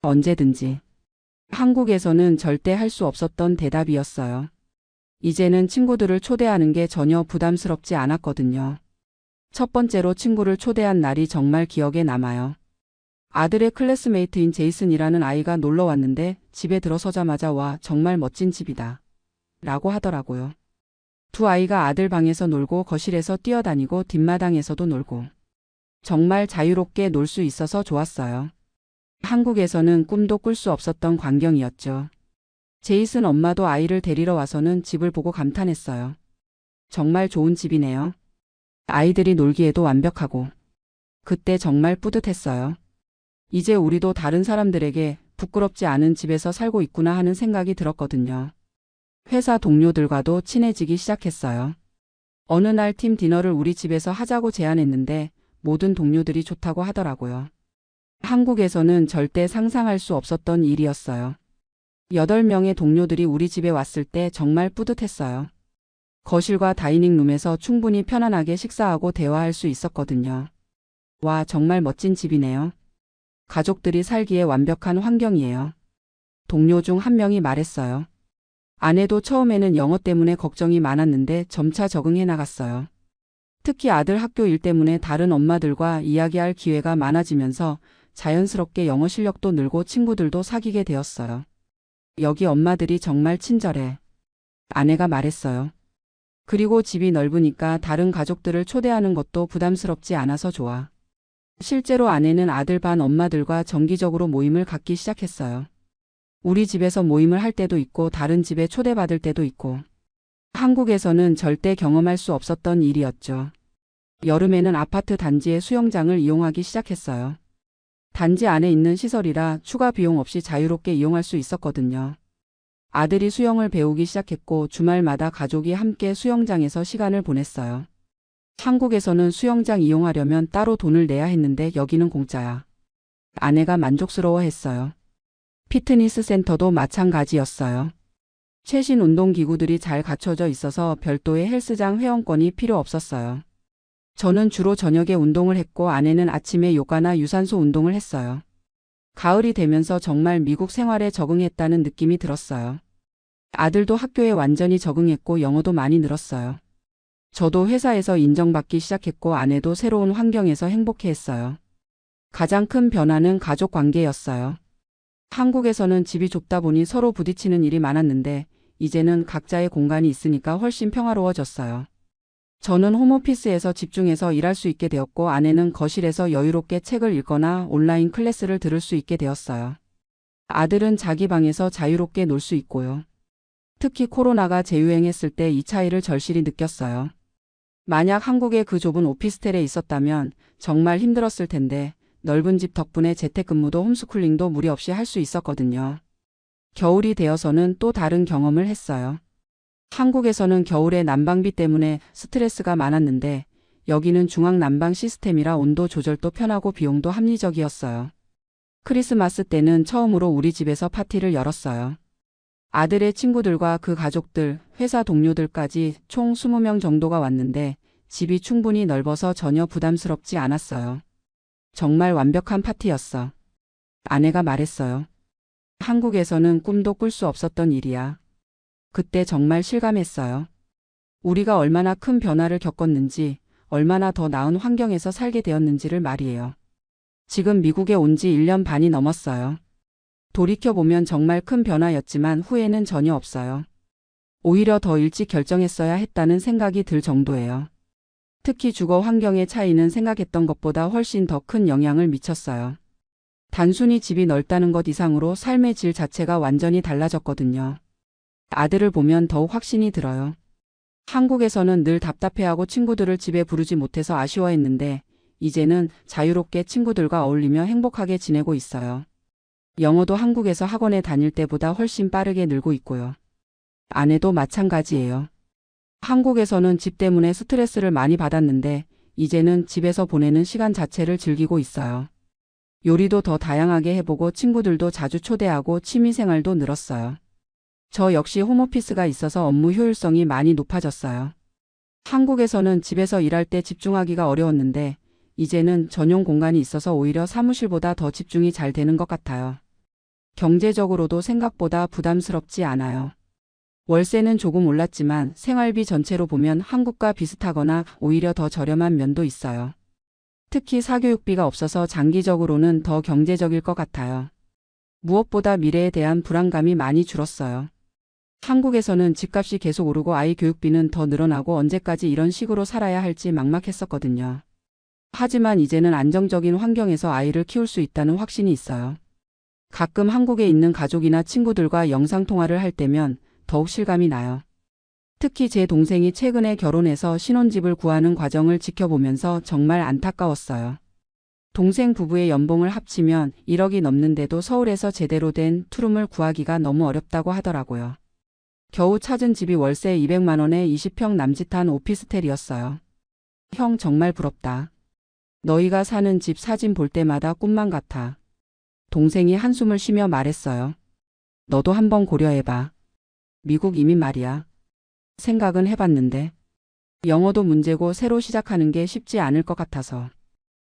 언제든지. 한국에서는 절대 할 수 없었던 대답이었어요. 이제는 친구들을 초대하는 게 전혀 부담스럽지 않았거든요. 첫 번째로 친구를 초대한 날이 정말 기억에 남아요. 아들의 클래스메이트인 제이슨이라는 아이가 놀러 왔는데 집에 들어서자마자 와, 정말 멋진 집이다. 라고 하더라고요. 두 아이가 아들 방에서 놀고 거실에서 뛰어다니고 뒷마당에서도 놀고 정말 자유롭게 놀 수 있어서 좋았어요. 한국에서는 꿈도 꿀 수 없었던 광경이었죠. 제이슨 엄마도 아이를 데리러 와서는 집을 보고 감탄했어요. 정말 좋은 집이네요. 아이들이 놀기에도 완벽하고. 그때 정말 뿌듯했어요. 이제 우리도 다른 사람들에게 부끄럽지 않은 집에서 살고 있구나 하는 생각이 들었거든요. 회사 동료들과도 친해지기 시작했어요. 어느 날 팀 디너를 우리 집에서 하자고 제안했는데 모든 동료들이 좋다고 하더라고요. 한국에서는 절대 상상할 수 없었던 일이었어요. 8명의 동료들이 우리 집에 왔을 때 정말 뿌듯했어요. 거실과 다이닝룸에서 충분히 편안하게 식사하고 대화할 수 있었거든요. 와, 정말 멋진 집이네요. 가족들이 살기에 완벽한 환경이에요. 동료 중 한 명이 말했어요. 아내도 처음에는 영어 때문에 걱정이 많았는데 점차 적응해 나갔어요. 특히 아들 학교 일 때문에 다른 엄마들과 이야기할 기회가 많아지면서 자연스럽게 영어 실력도 늘고 친구들도 사귀게 되었어요. 여기 엄마들이 정말 친절해. 아내가 말했어요. 그리고 집이 넓으니까 다른 가족들을 초대하는 것도 부담스럽지 않아서 좋아. 실제로 아내는 아들 반 엄마들과 정기적으로 모임을 갖기 시작했어요. 우리 집에서 모임을 할 때도 있고 다른 집에 초대받을 때도 있고. 한국에서는 절대 경험할 수 없었던 일이었죠. 여름에는 아파트 단지의 수영장을 이용하기 시작했어요. 단지 안에 있는 시설이라 추가 비용 없이 자유롭게 이용할 수 있었거든요. 아들이 수영을 배우기 시작했고 주말마다 가족이 함께 수영장에서 시간을 보냈어요. 한국에서는 수영장 이용하려면 따로 돈을 내야 했는데 여기는 공짜야. 아내가 만족스러워했어요. 피트니스 센터도 마찬가지였어요. 최신 운동기구들이 잘 갖춰져 있어서 별도의 헬스장 회원권이 필요 없었어요. 저는 주로 저녁에 운동을 했고 아내는 아침에 요가나 유산소 운동을 했어요. 가을이 되면서 정말 미국 생활에 적응했다는 느낌이 들었어요. 아들도 학교에 완전히 적응했고 영어도 많이 늘었어요. 저도 회사에서 인정받기 시작했고 아내도 새로운 환경에서 행복해했어요. 가장 큰 변화는 가족 관계였어요. 한국에서는 집이 좁다 보니 서로 부딪히는 일이 많았는데 이제는 각자의 공간이 있으니까 훨씬 평화로워졌어요. 저는 홈오피스에서 집중해서 일할 수 있게 되었고 아내는 거실에서 여유롭게 책을 읽거나 온라인 클래스를 들을 수 있게 되었어요. 아들은 자기 방에서 자유롭게 놀 수 있고요. 특히 코로나가 재유행했을 때 이 차이를 절실히 느꼈어요. 만약 한국의 그 좁은 오피스텔에 있었다면 정말 힘들었을 텐데 넓은 집 덕분에 재택근무도 홈스쿨링도 무리 없이 할 수 있었거든요. 겨울이 되어서는 또 다른 경험을 했어요. 한국에서는 겨울에 난방비 때문에 스트레스가 많았는데 여기는 중앙 난방 시스템이라 온도 조절도 편하고 비용도 합리적이었어요. 크리스마스 때는 처음으로 우리 집에서 파티를 열었어요. 아들의 친구들과 그 가족들, 회사 동료들까지 총 20명 정도가 왔는데 집이 충분히 넓어서 전혀 부담스럽지 않았어요. 정말 완벽한 파티였어. 아내가 말했어요. 한국에서는 꿈도 꿀 수 없었던 일이야. 그때 정말 실감했어요. 우리가 얼마나 큰 변화를 겪었는지, 얼마나 더 나은 환경에서 살게 되었는지를 말이에요. 지금 미국에 온 지 1년 반이 넘었어요. 돌이켜보면 정말 큰 변화였지만 후회는 전혀 없어요. 오히려 더 일찍 결정했어야 했다는 생각이 들 정도예요. 특히 주거 환경의 차이는 생각했던 것보다 훨씬 더 큰 영향을 미쳤어요. 단순히 집이 넓다는 것 이상으로 삶의 질 자체가 완전히 달라졌거든요. 아들을 보면 더욱 확신이 들어요. 한국에서는 늘 답답해하고 친구들을 집에 부르지 못해서 아쉬워했는데 이제는 자유롭게 친구들과 어울리며 행복하게 지내고 있어요. 영어도 한국에서 학원에 다닐 때보다 훨씬 빠르게 늘고 있고요. 아내도 마찬가지예요. 한국에서는 집 때문에 스트레스를 많이 받았는데 이제는 집에서 보내는 시간 자체를 즐기고 있어요. 요리도 더 다양하게 해보고 친구들도 자주 초대하고 취미생활도 늘었어요. 저 역시 홈오피스가 있어서 업무 효율성이 많이 높아졌어요. 한국에서는 집에서 일할 때 집중하기가 어려웠는데 이제는 전용 공간이 있어서 오히려 사무실보다 더 집중이 잘 되는 것 같아요. 경제적으로도 생각보다 부담스럽지 않아요. 월세는 조금 올랐지만 생활비 전체로 보면 한국과 비슷하거나 오히려 더 저렴한 면도 있어요. 특히 사교육비가 없어서 장기적으로는 더 경제적일 것 같아요. 무엇보다 미래에 대한 불안감이 많이 줄었어요. 한국에서는 집값이 계속 오르고 아이 교육비는 더 늘어나고 언제까지 이런 식으로 살아야 할지 막막했었거든요. 하지만 이제는 안정적인 환경에서 아이를 키울 수 있다는 확신이 있어요. 가끔 한국에 있는 가족이나 친구들과 영상통화를 할 때면 더욱 실감이 나요. 특히 제 동생이 최근에 결혼해서 신혼집을 구하는 과정을 지켜보면서 정말 안타까웠어요. 동생 부부의 연봉을 합치면 1억이 넘는데도 서울에서 제대로 된 투룸을 구하기가 너무 어렵다고 하더라고요. 겨우 찾은 집이 월세 200만 원에 20평 남짓한 오피스텔이었어요. 형 정말 부럽다. 너희가 사는 집 사진 볼 때마다 꿈만 같아. 동생이 한숨을 쉬며 말했어요. 너도 한번 고려해봐. 미국 이민 말이야. 생각은 해봤는데 영어도 문제고 새로 시작하는 게 쉽지 않을 것 같아서.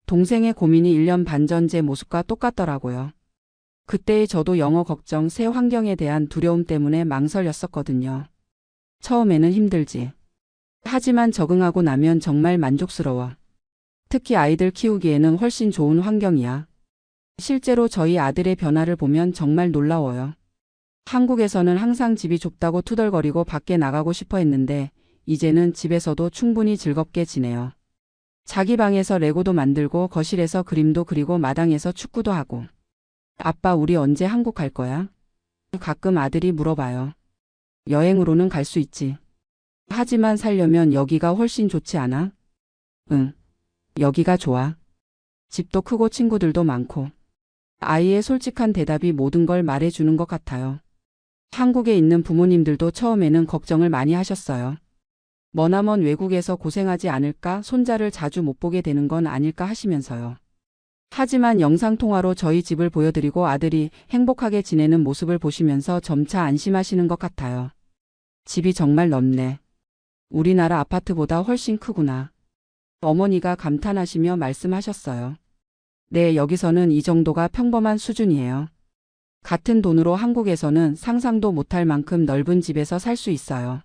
동생의 고민이 1년 반 전 제 모습과 똑같더라고요. 그때의 저도 영어 걱정, 새 환경에 대한 두려움 때문에 망설였었거든요. 처음에는 힘들지. 하지만 적응하고 나면 정말 만족스러워. 특히 아이들 키우기에는 훨씬 좋은 환경이야. 실제로 저희 아들의 변화를 보면 정말 놀라워요. 한국에서는 항상 집이 좁다고 투덜거리고 밖에 나가고 싶어 했는데 이제는 집에서도 충분히 즐겁게 지내요. 자기 방에서 레고도 만들고 거실에서 그림도 그리고 마당에서 축구도 하고. 아빠 우리 언제 한국 갈 거야? 가끔 아들이 물어봐요. 여행으로는 갈 수 있지. 하지만 살려면 여기가 훨씬 좋지 않아? 응. 여기가 좋아. 집도 크고 친구들도 많고. 아이의 솔직한 대답이 모든 걸 말해주는 것 같아요. 한국에 있는 부모님들도 처음에는 걱정을 많이 하셨어요. 머나먼 외국에서 고생하지 않을까, 손자를 자주 못 보게 되는 건 아닐까 하시면서요. 하지만 영상통화로 저희 집을 보여드리고 아들이 행복하게 지내는 모습을 보시면서 점차 안심하시는 것 같아요. 집이 정말 넓네. 우리나라 아파트보다 훨씬 크구나. 어머니가 감탄하시며 말씀하셨어요. 네, 여기서는 이 정도가 평범한 수준이에요. 같은 돈으로 한국에서는 상상도 못할 만큼 넓은 집에서 살 수 있어요.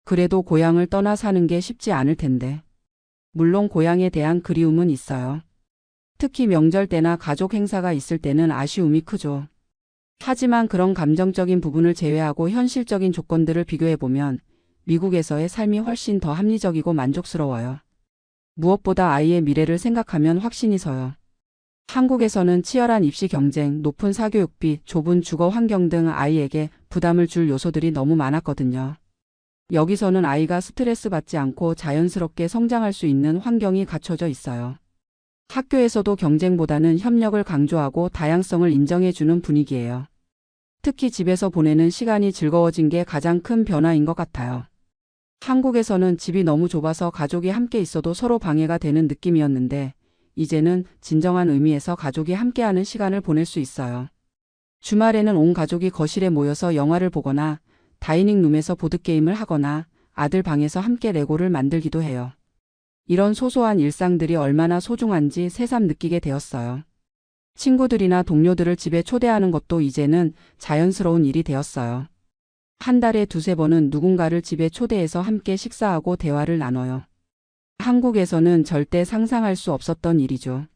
그래도 고향을 떠나 사는 게 쉽지 않을 텐데. 물론 고향에 대한 그리움은 있어요. 특히 명절 때나 가족 행사가 있을 때는 아쉬움이 크죠. 하지만 그런 감정적인 부분을 제외하고 현실적인 조건들을 비교해보면 미국에서의 삶이 훨씬 더 합리적이고 만족스러워요. 무엇보다 아이의 미래를 생각하면 확신이 서요. 한국에서는 치열한 입시 경쟁, 높은 사교육비, 좁은 주거 환경 등 아이에게 부담을 줄 요소들이 너무 많았거든요. 여기서는 아이가 스트레스 받지 않고 자연스럽게 성장할 수 있는 환경이 갖춰져 있어요. 학교에서도 경쟁보다는 협력을 강조하고 다양성을 인정해주는 분위기예요. 특히 집에서 보내는 시간이 즐거워진 게 가장 큰 변화인 것 같아요. 한국에서는 집이 너무 좁아서 가족이 함께 있어도 서로 방해가 되는 느낌이었는데 이제는 진정한 의미에서 가족이 함께하는 시간을 보낼 수 있어요. 주말에는 온 가족이 거실에 모여서 영화를 보거나 다이닝룸에서 보드게임을 하거나 아들 방에서 함께 레고를 만들기도 해요. 이런 소소한 일상들이 얼마나 소중한지 새삼 느끼게 되었어요. 친구들이나 동료들을 집에 초대하는 것도 이제는 자연스러운 일이 되었어요. 한 달에 두세 번은 누군가를 집에 초대해서 함께 식사하고 대화를 나눠요. 한국에서는 절대 상상할 수 없었던 일이죠.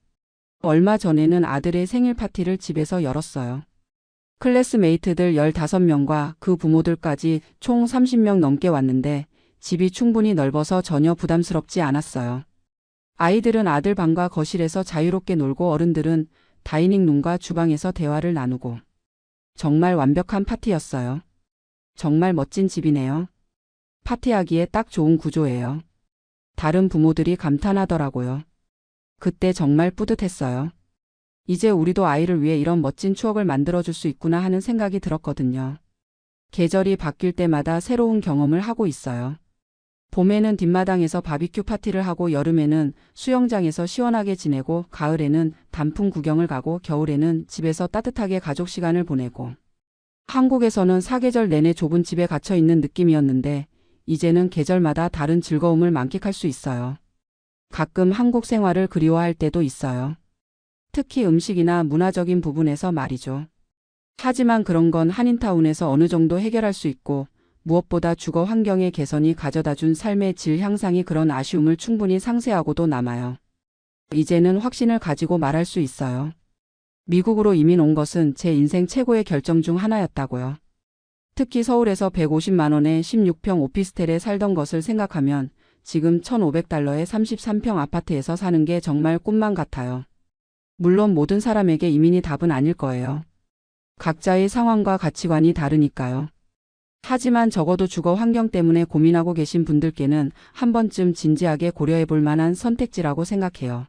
얼마 전에는 아들의 생일 파티를 집에서 열었어요. 클래스메이트들 15명과 그 부모들까지 총 30명 넘게 왔는데 집이 충분히 넓어서 전혀 부담스럽지 않았어요. 아이들은 아들 방과 거실에서 자유롭게 놀고 어른들은 다이닝룸과 주방에서 대화를 나누고 정말 완벽한 파티였어요. 정말 멋진 집이네요. 파티하기에 딱 좋은 구조예요. 다른 부모들이 감탄하더라고요. 그때 정말 뿌듯했어요. 이제 우리도 아이를 위해 이런 멋진 추억을 만들어줄 수 있구나 하는 생각이 들었거든요. 계절이 바뀔 때마다 새로운 경험을 하고 있어요. 봄에는 뒷마당에서 바비큐 파티를 하고 여름에는 수영장에서 시원하게 지내고 가을에는 단풍 구경을 가고 겨울에는 집에서 따뜻하게 가족 시간을 보내고 한국에서는 사계절 내내 좁은 집에 갇혀 있는 느낌이었는데 이제는 계절마다 다른 즐거움을 만끽할 수 있어요. 가끔 한국 생활을 그리워할 때도 있어요. 특히 음식이나 문화적인 부분에서 말이죠. 하지만 그런 건 한인타운에서 어느 정도 해결할 수 있고 무엇보다 주거 환경의 개선이 가져다준 삶의 질 향상이 그런 아쉬움을 충분히 상쇄하고도 남아요. 이제는 확신을 가지고 말할 수 있어요. 미국으로 이민 온 것은 제 인생 최고의 결정 중 하나였다고요. 특히 서울에서 150만 원에 16평 오피스텔에 살던 것을 생각하면 지금 $1,500에 33평 아파트에서 사는 게 정말 꿈만 같아요. 물론 모든 사람에게 이민이 답은 아닐 거예요. 각자의 상황과 가치관이 다르니까요. 하지만 적어도 주거 환경 때문에 고민하고 계신 분들께는 한 번쯤 진지하게 고려해 볼 만한 선택지라고 생각해요.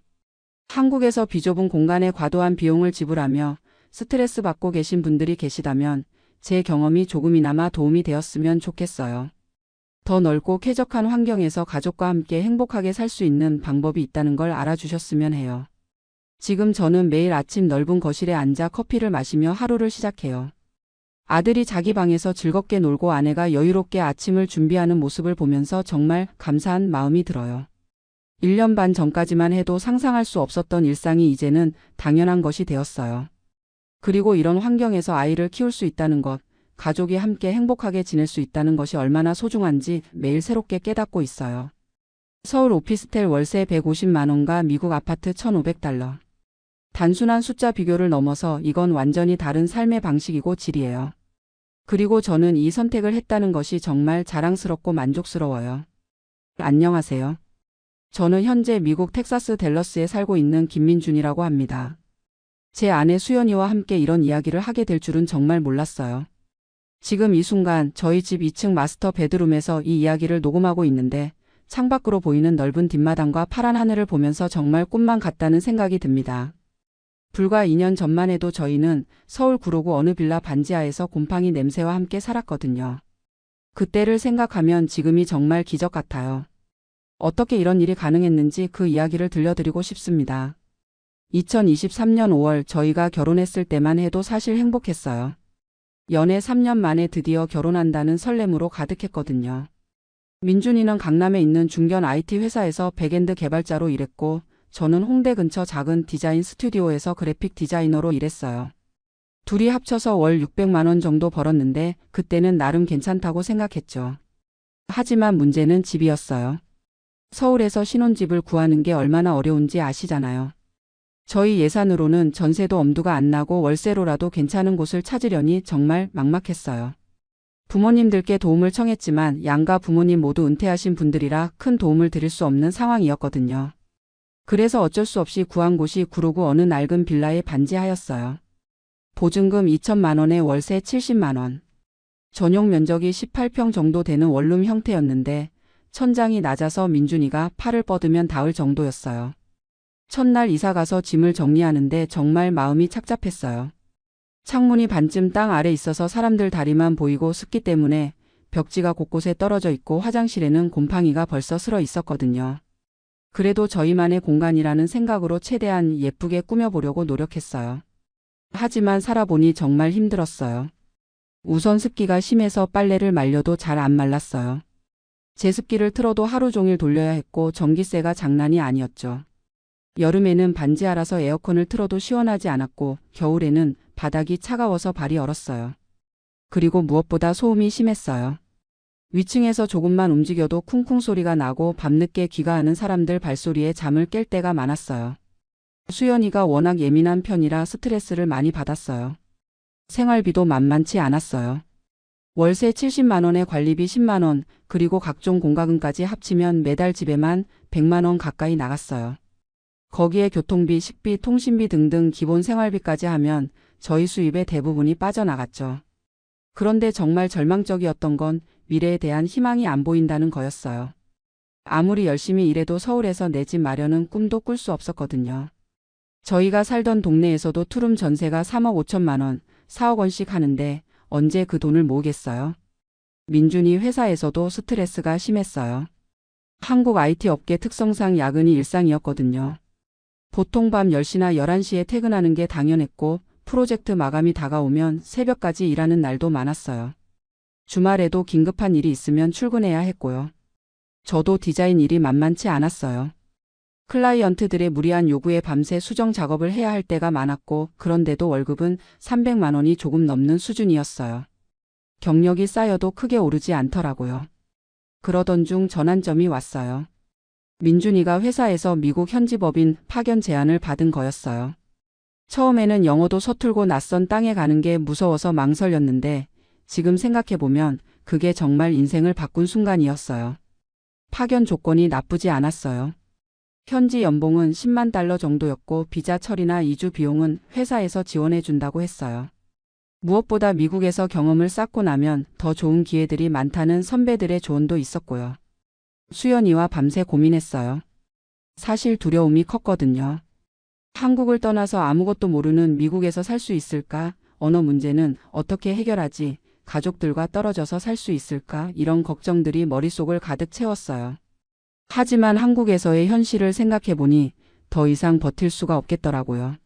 한국에서 비좁은 공간에 과도한 비용을 지불하며 스트레스 받고 계신 분들이 계시다면 제 경험이 조금이나마 도움이 되었으면 좋겠어요. 더 넓고 쾌적한 환경에서 가족과 함께 행복하게 살 수 있는 방법이 있다는 걸 알아주셨으면 해요. 지금 저는 매일 아침 넓은 거실에 앉아 커피를 마시며 하루를 시작해요. 아들이 자기 방에서 즐겁게 놀고 아내가 여유롭게 아침을 준비하는 모습을 보면서 정말 감사한 마음이 들어요. 1년 반 전까지만 해도 상상할 수 없었던 일상이 이제는 당연한 것이 되었어요. 그리고 이런 환경에서 아이를 키울 수 있다는 것, 가족이 함께 행복하게 지낼 수 있다는 것이 얼마나 소중한지 매일 새롭게 깨닫고 있어요. 서울 오피스텔 월세 150만 원과 미국 아파트 $1,500. 단순한 숫자 비교를 넘어서 이건 완전히 다른 삶의 방식이고 질이에요. 그리고 저는 이 선택을 했다는 것이 정말 자랑스럽고 만족스러워요. 안녕하세요. 저는 현재 미국 텍사스 댈러스에 살고 있는 김민준이라고 합니다. 제 아내 수연이와 함께 이런 이야기를 하게 될 줄은 정말 몰랐어요. 지금 이 순간 저희 집 2층 마스터 베드룸에서 이 이야기를 녹음하고 있는데 창밖으로 보이는 넓은 뒷마당과 파란 하늘을 보면서 정말 꿈만 같다는 생각이 듭니다. 불과 2년 전만 해도 저희는 서울 구로구 어느 빌라 반지하에서 곰팡이 냄새와 함께 살았거든요. 그때를 생각하면 지금이 정말 기적 같아요. 어떻게 이런 일이 가능했는지 그 이야기를 들려드리고 싶습니다. 2023년 5월 저희가 결혼했을 때만 해도 사실 행복했어요. 연애 3년 만에 드디어 결혼한다는 설렘으로 가득했거든요. 민준이는 강남에 있는 중견 IT 회사에서 백엔드 개발자로 일했고 저는 홍대 근처 작은 디자인 스튜디오에서 그래픽 디자이너로 일했어요. 둘이 합쳐서 월 600만 원 정도 벌었는데 그때는 나름 괜찮다고 생각했죠. 하지만 문제는 집이었어요. 서울에서 신혼집을 구하는 게 얼마나 어려운지 아시잖아요. 저희 예산으로는 전세도 엄두가 안 나고 월세로라도 괜찮은 곳을 찾으려니 정말 막막했어요. 부모님들께 도움을 청했지만 양가 부모님 모두 은퇴하신 분들이라 큰 도움을 드릴 수 없는 상황이었거든요. 그래서 어쩔 수 없이 구한 곳이 구로구 어느 낡은 빌라에 반지하였어요. 보증금 2천만 원에 월세 70만 원. 전용 면적이 18평 정도 되는 원룸 형태였는데 천장이 낮아서 민준이가 팔을 뻗으면 닿을 정도였어요. 첫날 이사가서 짐을 정리하는데 정말 마음이 착잡했어요. 창문이 반쯤 땅 아래 있어서 사람들 다리만 보이고 습기 때문에 벽지가 곳곳에 떨어져 있고 화장실에는 곰팡이가 벌써 슬어 있었거든요. 그래도 저희만의 공간이라는 생각으로 최대한 예쁘게 꾸며보려고 노력했어요. 하지만 살아보니 정말 힘들었어요. 우선 습기가 심해서 빨래를 말려도 잘 안 말랐어요. 제습기를 틀어도 하루 종일 돌려야 했고 전기세가 장난이 아니었죠. 여름에는 반지하라서 에어컨을 틀어도 시원하지 않았고 겨울에는 바닥이 차가워서 발이 얼었어요. 그리고 무엇보다 소음이 심했어요. 위층에서 조금만 움직여도 쿵쿵 소리가 나고 밤늦게 귀가하는 사람들 발소리에 잠을 깰 때가 많았어요. 수연이가 워낙 예민한 편이라 스트레스를 많이 받았어요. 생활비도 만만치 않았어요. 월세 70만 원에 관리비 10만 원, 그리고 각종 공과금까지 합치면 매달 집에만 100만 원 가까이 나갔어요. 거기에 교통비, 식비, 통신비 등등 기본 생활비까지 하면 저희 수입의 대부분이 빠져나갔죠. 그런데 정말 절망적이었던 건 미래에 대한 희망이 안 보인다는 거였어요. 아무리 열심히 일해도 서울에서 내 집 마련은 꿈도 꿀 수 없었거든요. 저희가 살던 동네에서도 투룸 전세가 3억 5천만 원, 4억 원씩 하는데 언제 그 돈을 모으겠어요? 민준이 회사에서도 스트레스가 심했어요. 한국 IT 업계 특성상 야근이 일상이었거든요. 보통 밤 10시나 11시에 퇴근하는 게 당연했고 프로젝트 마감이 다가오면 새벽까지 일하는 날도 많았어요. 주말에도 긴급한 일이 있으면 출근해야 했고요. 저도 디자인 일이 만만치 않았어요. 클라이언트들의 무리한 요구에 밤새 수정 작업을 해야 할 때가 많았고 그런데도 월급은 300만 원이 조금 넘는 수준이었어요. 경력이 쌓여도 크게 오르지 않더라고요. 그러던 중 전환점이 왔어요. 민준이가 회사에서 미국 현지 법인 파견 제안을 받은 거였어요. 처음에는 영어도 서툴고 낯선 땅에 가는 게 무서워서 망설였는데 지금 생각해보면 그게 정말 인생을 바꾼 순간이었어요. 파견 조건이 나쁘지 않았어요. 현지 연봉은 10만 달러 정도였고 비자 처리나 이주 비용은 회사에서 지원해 준다고 했어요. 무엇보다 미국에서 경험을 쌓고 나면 더 좋은 기회들이 많다는 선배들의 조언도 있었고요. 수연이와 밤새 고민했어요. 사실 두려움이 컸거든요. 한국을 떠나서 아무것도 모르는 미국에서 살 수 있을까? 언어 문제는 어떻게 해결하지? 가족들과 떨어져서 살 수 있을까? 이런 걱정들이 머릿속을 가득 채웠어요. 하지만 한국에서의 현실을 생각해보니 더 이상 버틸 수가 없겠더라고요.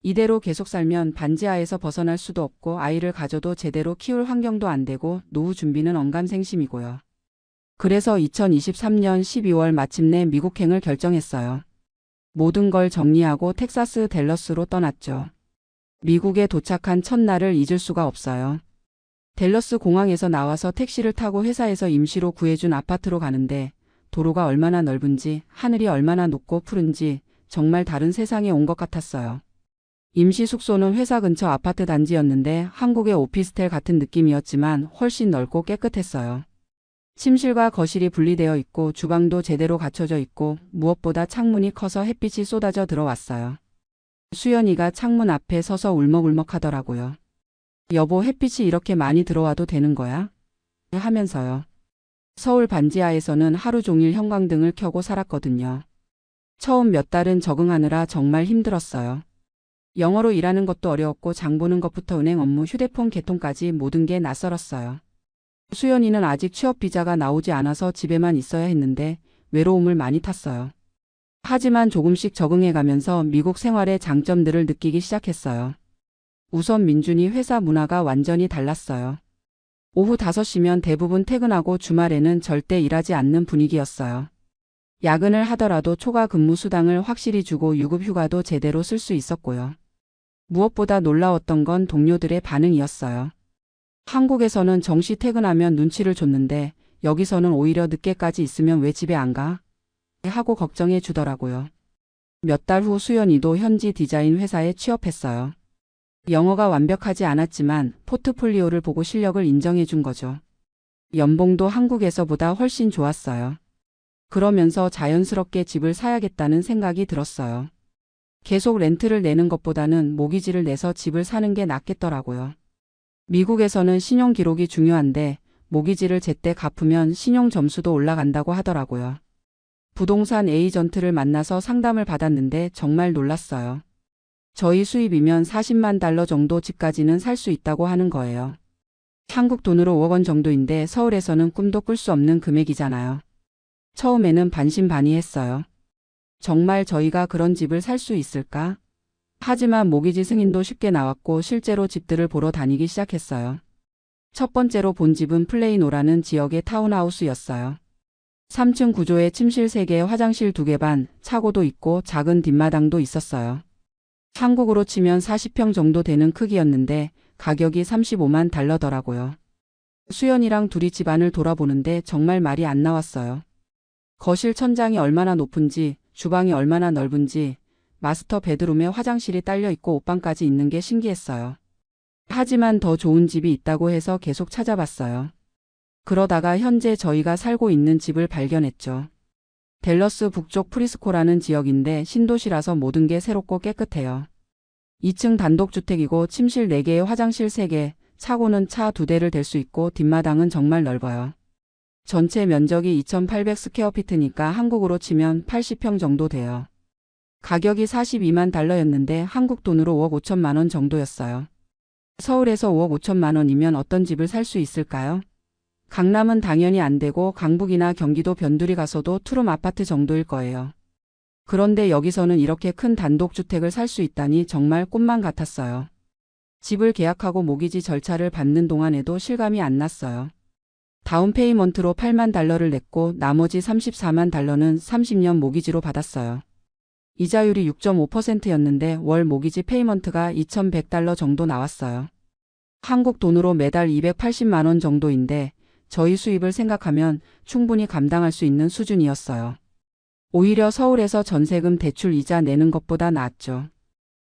이대로 계속 살면 반지하에서 벗어날 수도 없고 아이를 가져도 제대로 키울 환경도 안 되고 노후 준비는 언감생심이고요. 그래서 2023년 12월 마침내 미국행을 결정했어요. 모든 걸 정리하고 텍사스 댈러스로 떠났죠. 미국에 도착한 첫날을 잊을 수가 없어요. 댈러스 공항에서 나와서 택시를 타고 회사에서 임시로 구해준 아파트로 가는데 도로가 얼마나 넓은지 하늘이 얼마나 높고 푸른지 정말 다른 세상에 온 것 같았어요. 임시 숙소는 회사 근처 아파트 단지였는데 한국의 오피스텔 같은 느낌이었지만 훨씬 넓고 깨끗했어요. 침실과 거실이 분리되어 있고 주방도 제대로 갖춰져 있고 무엇보다 창문이 커서 햇빛이 쏟아져 들어왔어요. 수연이가 창문 앞에 서서 울먹울먹 하더라고요. 여보, 햇빛이 이렇게 많이 들어와도 되는 거야? 하면서요. 서울 반지하에서는 하루 종일 형광등을 켜고 살았거든요. 처음 몇 달은 적응하느라 정말 힘들었어요. 영어로 일하는 것도 어려웠고 장 보는 것부터 은행 업무, 휴대폰 개통까지 모든 게 낯설었어요. 수연이는 아직 취업 비자가 나오지 않아서 집에만 있어야 했는데 외로움을 많이 탔어요. 하지만 조금씩 적응해가면서 미국 생활의 장점들을 느끼기 시작했어요. 우선 민준이 회사 문화가 완전히 달랐어요. 오후 5시면 대부분 퇴근하고 주말에는 절대 일하지 않는 분위기였어요. 야근을 하더라도 초과 근무 수당을 확실히 주고 유급 휴가도 제대로 쓸 수 있었고요. 무엇보다 놀라웠던 건 동료들의 반응이었어요. 한국에서는 정시 퇴근하면 눈치를 줬는데 여기서는 오히려 늦게까지 있으면 왜 집에 안 가? 하고 걱정해 주더라고요. 몇 달 후 수연이도 현지 디자인 회사에 취업했어요. 영어가 완벽하지 않았지만 포트폴리오를 보고 실력을 인정해 준 거죠. 연봉도 한국에서보다 훨씬 좋았어요. 그러면서 자연스럽게 집을 사야겠다는 생각이 들었어요. 계속 렌트를 내는 것보다는 모기지를 내서 집을 사는 게 낫겠더라고요. 미국에서는 신용 기록이 중요한데 모기지를 제때 갚으면 신용 점수도 올라간다고 하더라고요. 부동산 에이전트를 만나서 상담을 받았는데 정말 놀랐어요. 저희 수입이면 40만 달러 정도 집까지는 살 수 있다고 하는 거예요. 한국 돈으로 5억 원 정도인데 서울에서는 꿈도 꿀 수 없는 금액이잖아요. 처음에는 반신반의했어요. 정말 저희가 그런 집을 살 수 있을까? 하지만 모기지 승인도 쉽게 나왔고 실제로 집들을 보러 다니기 시작했어요. 첫 번째로 본 집은 플레이노라는 지역의 타운하우스였어요. 3층 구조에 침실 3개, 화장실 2개 반, 차고도 있고 작은 뒷마당도 있었어요. 한국으로 치면 40평 정도 되는 크기였는데 가격이 35만 달러더라고요. 수연이랑 둘이 집안을 돌아보는데 정말 말이 안 나왔어요. 거실 천장이 얼마나 높은지, 주방이 얼마나 넓은지, 마스터 베드룸에 화장실이 딸려 있고 옷방까지 있는 게 신기했어요. 하지만 더 좋은 집이 있다고 해서 계속 찾아봤어요. 그러다가 현재 저희가 살고 있는 집을 발견했죠. 댈러스 북쪽 프리스코라는 지역인데 신도시라서 모든 게 새롭고 깨끗해요. 2층 단독주택이고 침실 4개에 화장실 3개, 차고는 차 2대를 댈 수 있고 뒷마당은 정말 넓어요. 전체 면적이 2,800 스퀘어피트니까 한국으로 치면 80평 정도 돼요. 가격이 42만 달러였는데 한국 돈으로 5억 5천만 원 정도였어요. 서울에서 5억 5천만 원이면 어떤 집을 살 수 있을까요? 강남은 당연히 안 되고 강북이나 경기도 변두리 가서도 투룸 아파트 정도일 거예요. 그런데 여기서는 이렇게 큰 단독주택을 살 수 있다니 정말 꿈만 같았어요. 집을 계약하고 모기지 절차를 밟는 동안에도 실감이 안 났어요. 다운페이먼트로 8만 달러를 냈고 나머지 34만 달러는 30년 모기지로 받았어요. 이자율이 6.5%였는데 월 모기지 페이먼트가 2,100달러 정도 나왔어요. 한국 돈으로 매달 280만 원 정도인데 저희 수입을 생각하면 충분히 감당할 수 있는 수준이었어요. 오히려 서울에서 전세금 대출 이자 내는 것보다 낫죠.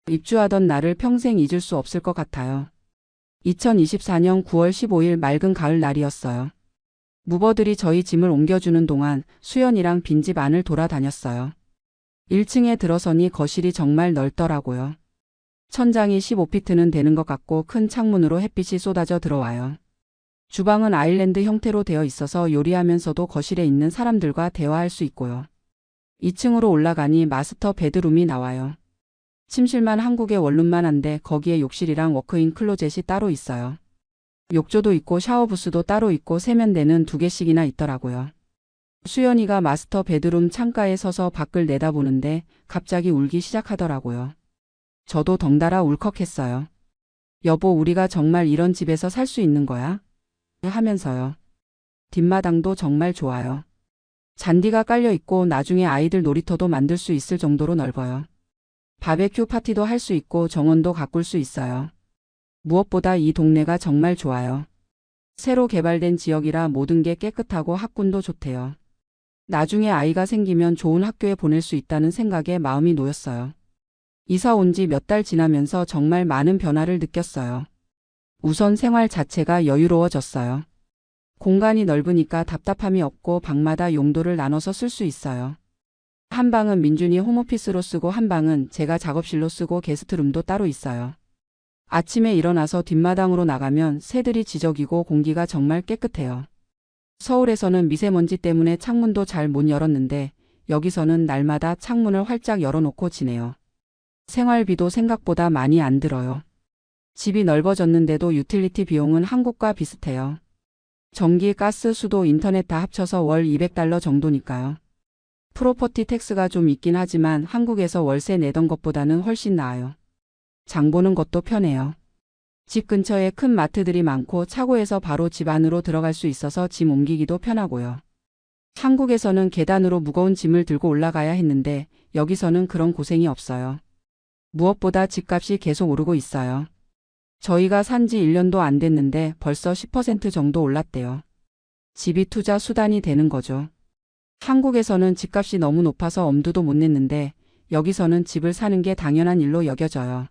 입주하던 날을 평생 잊을 수 없을 것 같아요. 2024년 9월 15일 맑은 가을 날이었어요. 무버들이 저희 짐을 옮겨주는 동안 수연이랑 빈집 안을 돌아다녔어요. 1층에 들어서니 거실이 정말 넓더라고요. 천장이 15피트는 되는 것 같고 큰 창문으로 햇빛이 쏟아져 들어와요. 주방은 아일랜드 형태로 되어 있어서 요리하면서도 거실에 있는 사람들과 대화할 수 있고요. 2층으로 올라가니 마스터 베드룸이 나와요. 침실만 한국의 원룸만 한데 거기에 욕실이랑 워크인 클로젯이 따로 있어요. 욕조도 있고 샤워부스도 따로 있고 세면대는 2개씩이나 있더라고요. 수연이가 마스터 베드룸 창가에 서서 밖을 내다보는데 갑자기 울기 시작하더라고요. 저도 덩달아 울컥했어요. 여보, 우리가 정말 이런 집에서 살 수 있는 거야? 하면서요. 뒷마당도 정말 좋아요. 잔디가 깔려 있고 나중에 아이들 놀이터도 만들 수 있을 정도로 넓어요. 바베큐 파티도 할 수 있고 정원도 가꿀 수 있어요. 무엇보다 이 동네가 정말 좋아요. 새로 개발된 지역이라 모든 게 깨끗하고 학군도 좋대요. 나중에 아이가 생기면 좋은 학교에 보낼 수 있다는 생각에 마음이 놓였어요. 이사 온 지 몇 달 지나면서 정말 많은 변화를 느꼈어요. 우선 생활 자체가 여유로워졌어요. 공간이 넓으니까 답답함이 없고 방마다 용도를 나눠서 쓸 수 있어요. 한 방은 민준이 홈오피스로 쓰고 한 방은 제가 작업실로 쓰고 게스트룸도 따로 있어요. 아침에 일어나서 뒷마당으로 나가면 새들이 지저귀고 공기가 정말 깨끗해요. 서울에서는 미세먼지 때문에 창문도 잘 못 열었는데 여기서는 날마다 창문을 활짝 열어놓고 지내요. 생활비도 생각보다 많이 안 들어요. 집이 넓어졌는데도 유틸리티 비용은 한국과 비슷해요. 전기, 가스, 수도, 인터넷 다 합쳐서 월 200달러 정도니까요. 프로퍼티 텍스가 좀 있긴 하지만 한국에서 월세 내던 것보다는 훨씬 나아요. 장 보는 것도 편해요. 집 근처에 큰 마트들이 많고 차고에서 바로 집 안으로 들어갈 수 있어서 짐 옮기기도 편하고요. 한국에서는 계단으로 무거운 짐을 들고 올라가야 했는데 여기서는 그런 고생이 없어요. 무엇보다 집값이 계속 오르고 있어요. 저희가 산 지 1년도 안 됐는데 벌써 10% 정도 올랐대요. 집이 투자 수단이 되는 거죠. 한국에서는 집값이 너무 높아서 엄두도 못 냈는데 여기서는 집을 사는 게 당연한 일로 여겨져요.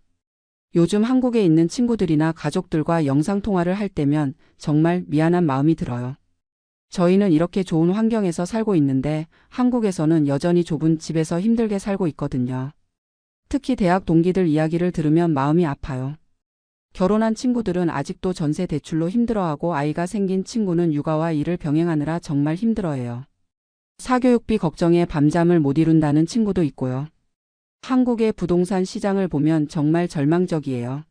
요즘 한국에 있는 친구들이나 가족들과 영상통화를 할 때면 정말 미안한 마음이 들어요. 저희는 이렇게 좋은 환경에서 살고 있는데 한국에서는 여전히 좁은 집에서 힘들게 살고 있거든요. 특히 대학 동기들 이야기를 들으면 마음이 아파요. 결혼한 친구들은 아직도 전세 대출로 힘들어하고 아이가 생긴 친구는 육아와 일을 병행하느라 정말 힘들어해요. 사교육비 걱정에 밤잠을 못 이룬다는 친구도 있고요. 한국의 부동산 시장을 보면 정말 절망적이에요.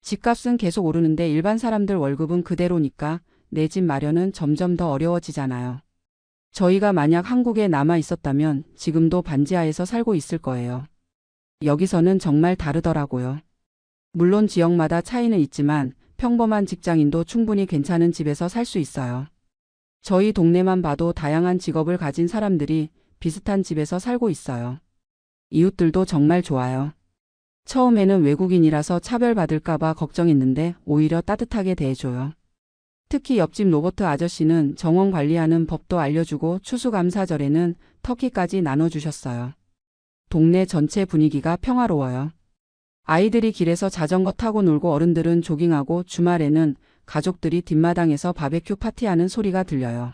집값은 계속 오르는데 일반 사람들 월급은 그대로니까 내 집 마련은 점점 더 어려워지잖아요. 저희가 만약 한국에 남아 있었다면 지금도 반지하에서 살고 있을 거예요. 여기서는 정말 다르더라고요. 물론 지역마다 차이는 있지만 평범한 직장인도 충분히 괜찮은 집에서 살 수 있어요. 저희 동네만 봐도 다양한 직업을 가진 사람들이 비슷한 집에서 살고 있어요. 이웃들도 정말 좋아요. 처음에는 외국인이라서 차별받을까봐 걱정했는데 오히려 따뜻하게 대해줘요. 특히 옆집 로버트 아저씨는 정원 관리하는 법도 알려주고 추수감사절에는 터키까지 나눠주셨어요. 동네 전체 분위기가 평화로워요. 아이들이 길에서 자전거 타고 놀고 어른들은 조깅하고 주말에는 가족들이 뒷마당에서 바베큐 파티하는 소리가 들려요.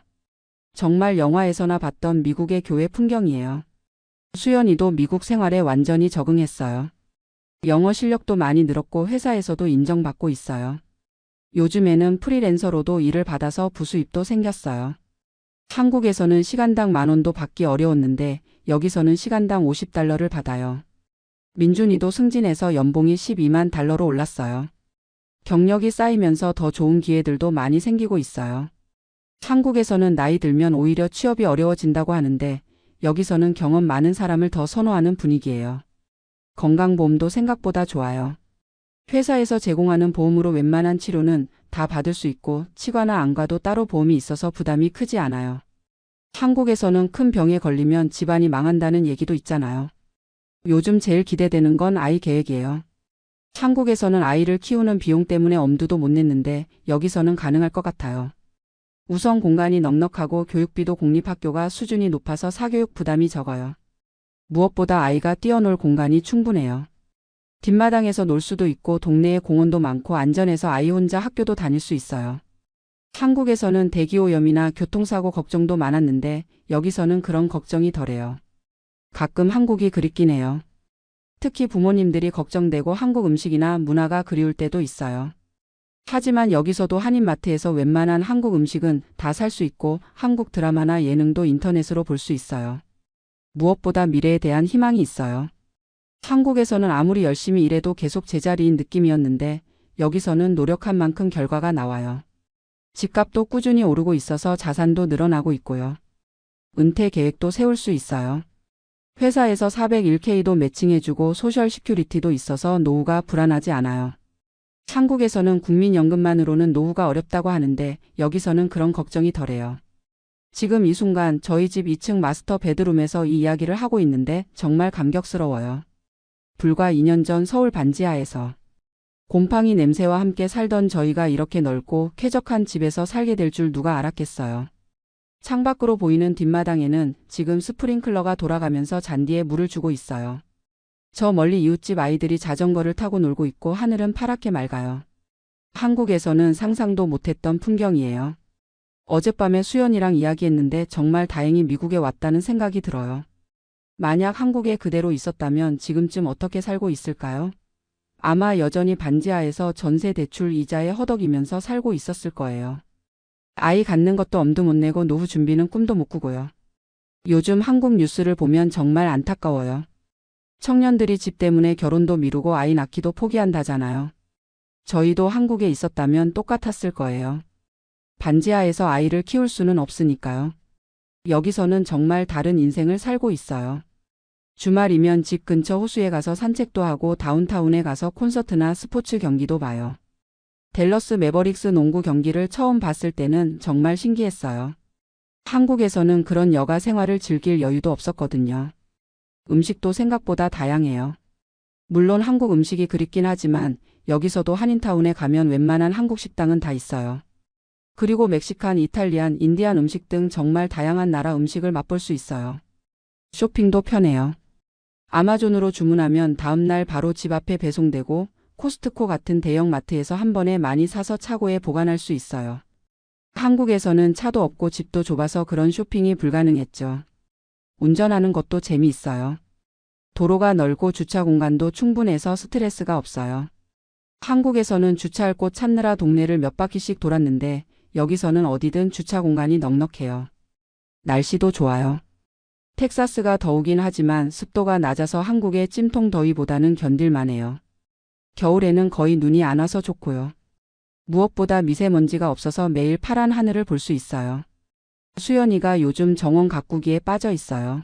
정말 영화에서나 봤던 미국의 교회 풍경이에요. 수연이도 미국 생활에 완전히 적응했어요. 영어 실력도 많이 늘었고 회사에서도 인정받고 있어요. 요즘에는 프리랜서로도 일을 받아서 부수입도 생겼어요. 한국에서는 시간당 10,000원도 받기 어려웠는데 여기서는 시간당 $50를 받아요. 민준이도 승진해서 연봉이 $120,000로 올랐어요. 경력이 쌓이면서 더 좋은 기회들도 많이 생기고 있어요. 한국에서는 나이 들면 오히려 취업이 어려워진다고 하는데 여기서는 경험 많은 사람을 더 선호하는 분위기예요. 건강보험도 생각보다 좋아요. 회사에서 제공하는 보험으로 웬만한 치료는 다 받을 수 있고 치과나 안과도 따로 보험이 있어서 부담이 크지 않아요. 한국에서는 큰 병에 걸리면 집안이 망한다는 얘기도 있잖아요. 요즘 제일 기대되는 건 아이 계획이에요. 한국에서는 아이를 키우는 비용 때문에 엄두도 못 냈는데 여기서는 가능할 것 같아요. 우선 공간이 넉넉하고 교육비도 공립학교가 수준이 높아서 사교육 부담이 적어요. 무엇보다 아이가 뛰어놀 공간이 충분해요. 뒷마당에서 놀 수도 있고 동네에 공원도 많고 안전해서 아이 혼자 학교도 다닐 수 있어요. 한국에서는 대기오염이나 교통사고 걱정도 많았는데 여기서는 그런 걱정이 덜해요. 가끔 한국이 그립긴 해요. 특히 부모님들이 걱정되고 한국 음식이나 문화가 그리울 때도 있어요. 하지만 여기서도 한인마트에서 웬만한 한국 음식은 다 살 수 있고 한국 드라마나 예능도 인터넷으로 볼 수 있어요. 무엇보다 미래에 대한 희망이 있어요. 한국에서는 아무리 열심히 일해도 계속 제자리인 느낌이었는데 여기서는 노력한 만큼 결과가 나와요. 집값도 꾸준히 오르고 있어서 자산도 늘어나고 있고요. 은퇴 계획도 세울 수 있어요. 회사에서 401k도 매칭해주고 소셜 시큐리티도 있어서 노후가 불안하지 않아요. 한국에서는 국민연금만으로는 노후가 어렵다고 하는데 여기서는 그런 걱정이 덜해요. 지금 이 순간 저희 집 2층 마스터 베드룸에서 이 이야기를 하고 있는데 정말 감격스러워요. 불과 2년 전 서울 반지하에서 곰팡이 냄새와 함께 살던 저희가 이렇게 넓고 쾌적한 집에서 살게 될 줄 누가 알았겠어요. 창밖으로 보이는 뒷마당에는 지금 스프링클러가 돌아가면서 잔디에 물을 주고 있어요. 저 멀리 이웃집 아이들이 자전거를 타고 놀고 있고 하늘은 파랗게 맑아요. 한국에서는 상상도 못했던 풍경이에요. 어젯밤에 수연이랑 이야기했는데 정말 다행히 미국에 왔다는 생각이 들어요. 만약 한국에 그대로 있었다면 지금쯤 어떻게 살고 있을까요? 아마 여전히 반지하에서 전세 대출 이자에 허덕이면서 살고 있었을 거예요. 아이 갖는 것도 엄두 못 내고 노후 준비는 꿈도 못 꾸고요. 요즘 한국 뉴스를 보면 정말 안타까워요. 청년들이 집 때문에 결혼도 미루고 아이 낳기도 포기한다잖아요. 저희도 한국에 있었다면 똑같았을 거예요. 반지하에서 아이를 키울 수는 없으니까요. 여기서는 정말 다른 인생을 살고 있어요. 주말이면 집 근처 호수에 가서 산책도 하고 다운타운에 가서 콘서트나 스포츠 경기도 봐요. 댈러스 매버릭스 농구 경기를 처음 봤을 때는 정말 신기했어요. 한국에서는 그런 여가 생활을 즐길 여유도 없었거든요. 음식도 생각보다 다양해요. 물론 한국 음식이 그립긴 하지만 여기서도 한인타운에 가면 웬만한 한국 식당은 다 있어요. 그리고 멕시칸, 이탈리안, 인디안 음식 등 정말 다양한 나라 음식을 맛볼 수 있어요. 쇼핑도 편해요. 아마존으로 주문하면 다음날 바로 집 앞에 배송되고 코스트코 같은 대형 마트에서 한 번에 많이 사서 차고에 보관할 수 있어요. 한국에서는 차도 없고 집도 좁아서 그런 쇼핑이 불가능했죠. 운전하는 것도 재미있어요. 도로가 넓고 주차 공간도 충분해서 스트레스가 없어요. 한국에서는 주차할 곳 찾느라 동네를 몇 바퀴씩 돌았는데 여기서는 어디든 주차 공간이 넉넉해요. 날씨도 좋아요. 텍사스가 더우긴 하지만 습도가 낮아서 한국의 찜통 더위보다는 견딜만해요. 겨울에는 거의 눈이 안 와서 좋고요. 무엇보다 미세먼지가 없어서 매일 파란 하늘을 볼 수 있어요. 수연이가 요즘 정원 가꾸기에 빠져 있어요.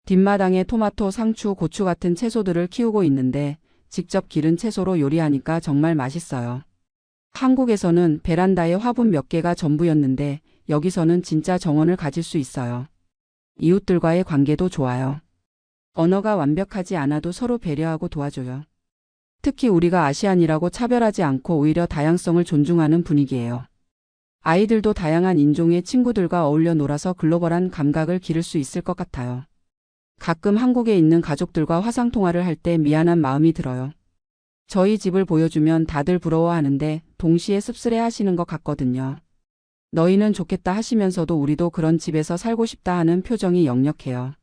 뒷마당에 토마토, 상추, 고추 같은 채소들을 키우고 있는데 직접 기른 채소로 요리하니까 정말 맛있어요. 한국에서는 베란다에 화분 몇 개가 전부였는데 여기서는 진짜 정원을 가질 수 있어요. 이웃들과의 관계도 좋아요. 언어가 완벽하지 않아도 서로 배려하고 도와줘요. 특히 우리가 아시안이라고 차별하지 않고 오히려 다양성을 존중하는 분위기예요. 아이들도 다양한 인종의 친구들과 어울려 놀아서 글로벌한 감각을 기를 수 있을 것 같아요. 가끔 한국에 있는 가족들과 화상통화를 할 때 미안한 마음이 들어요. 저희 집을 보여주면 다들 부러워하는데 동시에 씁쓸해 하시는 것 같거든요. 너희는 좋겠다 하시면서도 우리도 그런 집에서 살고 싶다 하는 표정이 역력해요.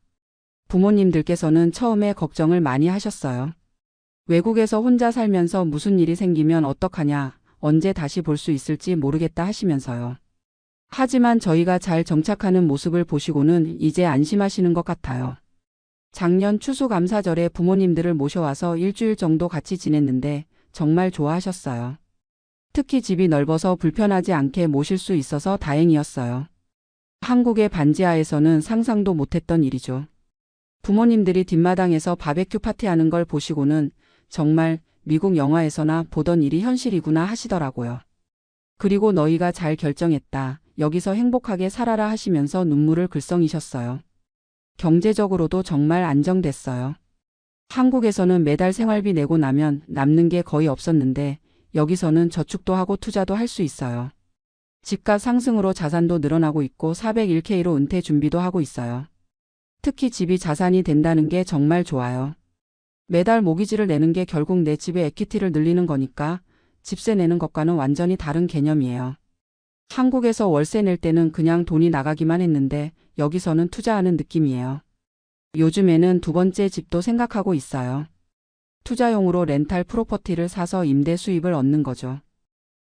부모님들께서는 처음에 걱정을 많이 하셨어요. 외국에서 혼자 살면서 무슨 일이 생기면 어떡하냐, 언제 다시 볼 수 있을지 모르겠다 하시면서요. 하지만 저희가 잘 정착하는 모습을 보시고는 이제 안심하시는 것 같아요. 작년 추수감사절에 부모님들을 모셔와서 일주일 정도 같이 지냈는데 정말 좋아하셨어요. 특히 집이 넓어서 불편하지 않게 모실 수 있어서 다행이었어요. 한국의 반지하에서는 상상도 못했던 일이죠. 부모님들이 뒷마당에서 바베큐 파티하는 걸 보시고는 정말 미국 영화에서나 보던 일이 현실이구나 하시더라고요. 그리고 너희가 잘 결정했다. 여기서 행복하게 살아라 하시면서 눈물을 글썽이셨어요. 경제적으로도 정말 안정됐어요. 한국에서는 매달 생활비 내고 나면 남는 게 거의 없었는데 여기서는 저축도 하고 투자도 할 수 있어요. 집값 상승으로 자산도 늘어나고 있고 401k로 은퇴 준비도 하고 있어요. 특히 집이 자산이 된다는 게 정말 좋아요. 매달 모기지를 내는 게 결국 내 집의 에퀴티를 늘리는 거니까 집세 내는 것과는 완전히 다른 개념이에요. 한국에서 월세 낼 때는 그냥 돈이 나가기만 했는데 여기서는 투자하는 느낌이에요. 요즘에는 두 번째 집도 생각하고 있어요. 투자용으로 렌탈 프로퍼티를 사서 임대 수입을 얻는 거죠.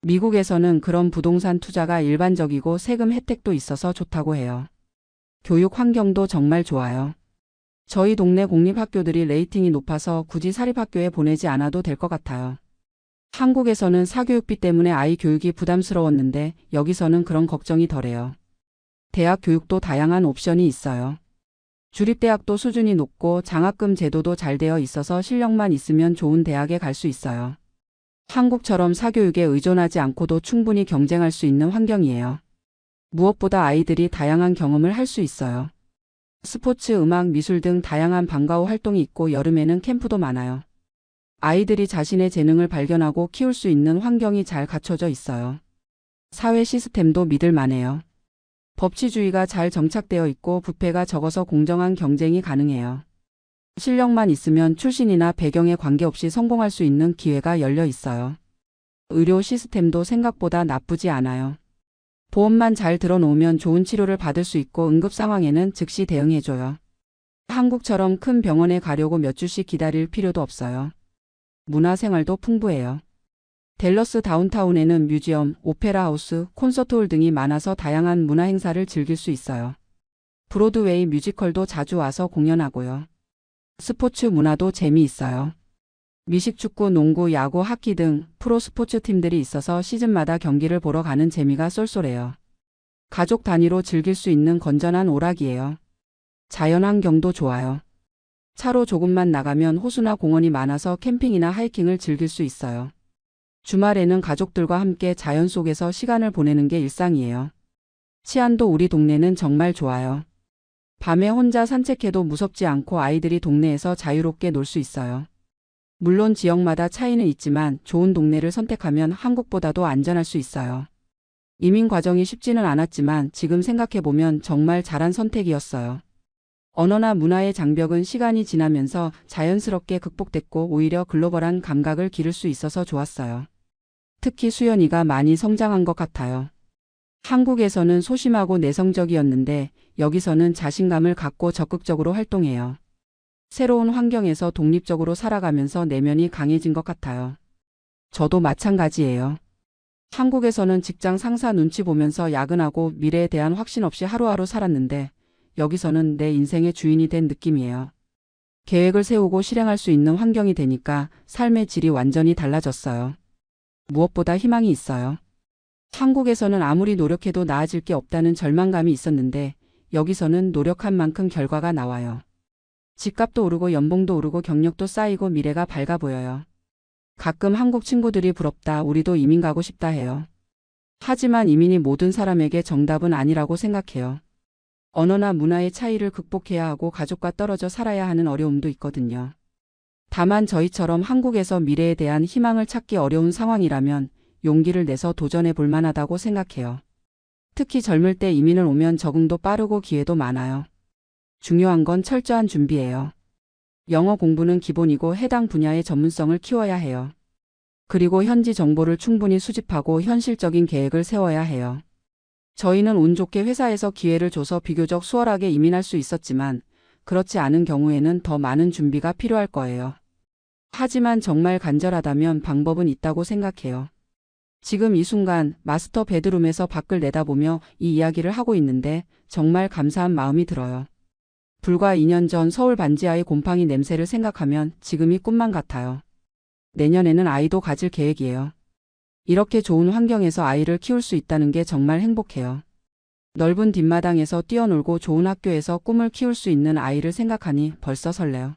미국에서는 그런 부동산 투자가 일반적이고 세금 혜택도 있어서 좋다고 해요. 교육 환경도 정말 좋아요. 저희 동네 공립학교들이 레이팅이 높아서 굳이 사립학교에 보내지 않아도 될 것 같아요. 한국에서는 사교육비 때문에 아이 교육이 부담스러웠는데 여기서는 그런 걱정이 덜해요. 대학 교육도 다양한 옵션이 있어요. 주립대학도 수준이 높고 장학금 제도도 잘 되어 있어서 실력만 있으면 좋은 대학에 갈 수 있어요. 한국처럼 사교육에 의존하지 않고도 충분히 경쟁할 수 있는 환경이에요. 무엇보다 아이들이 다양한 경험을 할 수 있어요. 스포츠, 음악, 미술 등 다양한 방과 후 활동이 있고 여름에는 캠프도 많아요. 아이들이 자신의 재능을 발견하고 키울 수 있는 환경이 잘 갖춰져 있어요. 사회 시스템도 믿을 만해요. 법치주의가 잘 정착되어 있고 부패가 적어서 공정한 경쟁이 가능해요. 실력만 있으면 출신이나 배경에 관계없이 성공할 수 있는 기회가 열려 있어요. 의료 시스템도 생각보다 나쁘지 않아요. 보험만 잘 들어놓으면 좋은 치료를 받을 수 있고 응급 상황에는 즉시 대응해줘요. 한국처럼 큰 병원에 가려고 몇 주씩 기다릴 필요도 없어요. 문화생활도 풍부해요. 댈러스 다운타운에는 뮤지엄, 오페라 하우스, 콘서트홀 등이 많아서 다양한 문화 행사를 즐길 수 있어요. 브로드웨이 뮤지컬도 자주 와서 공연하고요. 스포츠 문화도 재미있어요. 미식축구, 농구, 야구, 하키 등 프로 스포츠 팀들이 있어서 시즌마다 경기를 보러 가는 재미가 쏠쏠해요. 가족 단위로 즐길 수 있는 건전한 오락이에요. 자연환경도 좋아요. 차로 조금만 나가면 호수나 공원이 많아서 캠핑이나 하이킹을 즐길 수 있어요. 주말에는 가족들과 함께 자연 속에서 시간을 보내는 게 일상이에요. 치안도 우리 동네는 정말 좋아요. 밤에 혼자 산책해도 무섭지 않고 아이들이 동네에서 자유롭게 놀 수 있어요. 물론 지역마다 차이는 있지만 좋은 동네를 선택하면 한국보다도 안전할 수 있어요. 이민 과정이 쉽지는 않았지만 지금 생각해보면 정말 잘한 선택이었어요. 언어나 문화의 장벽은 시간이 지나면서 자연스럽게 극복됐고 오히려 글로벌한 감각을 기를 수 있어서 좋았어요. 특히 수연이가 많이 성장한 것 같아요. 한국에서는 소심하고 내성적이었는데 여기서는 자신감을 갖고 적극적으로 활동해요. 새로운 환경에서 독립적으로 살아가면서 내면이 강해진 것 같아요. 저도 마찬가지예요. 한국에서는 직장 상사 눈치 보면서 야근하고 미래에 대한 확신 없이 하루하루 살았는데 여기서는 내 인생의 주인이 된 느낌이에요. 계획을 세우고 실행할 수 있는 환경이 되니까 삶의 질이 완전히 달라졌어요. 무엇보다 희망이 있어요. 한국에서는 아무리 노력해도 나아질 게 없다는 절망감이 있었는데 여기서는 노력한 만큼 결과가 나와요. 집값도 오르고 연봉도 오르고 경력도 쌓이고 미래가 밝아 보여요. 가끔 한국 친구들이 부럽다, 우리도 이민 가고 싶다 해요. 하지만 이민이 모든 사람에게 정답은 아니라고 생각해요. 언어나 문화의 차이를 극복해야 하고 가족과 떨어져 살아야 하는 어려움도 있거든요. 다만 저희처럼 한국에서 미래에 대한 희망을 찾기 어려운 상황이라면 용기를 내서 도전해 볼 만하다고 생각해요. 특히 젊을 때 이민을 오면 적응도 빠르고 기회도 많아요. 중요한 건 철저한 준비예요. 영어 공부는 기본이고 해당 분야의 전문성을 키워야 해요. 그리고 현지 정보를 충분히 수집하고 현실적인 계획을 세워야 해요. 저희는 운 좋게 회사에서 기회를 줘서 비교적 수월하게 이민할 수 있었지만 그렇지 않은 경우에는 더 많은 준비가 필요할 거예요. 하지만 정말 간절하다면 방법은 있다고 생각해요. 지금 이 순간 마스터 베드룸에서 밖을 내다보며 이 이야기를 하고 있는데 정말 감사한 마음이 들어요. 불과 2년 전 서울 반지하의 곰팡이 냄새를 생각하면 지금이 꿈만 같아요. 내년에는 아이도 가질 계획이에요. 이렇게 좋은 환경에서 아이를 키울 수 있다는 게 정말 행복해요. 넓은 뒷마당에서 뛰어놀고 좋은 학교에서 꿈을 키울 수 있는 아이를 생각하니 벌써 설레요.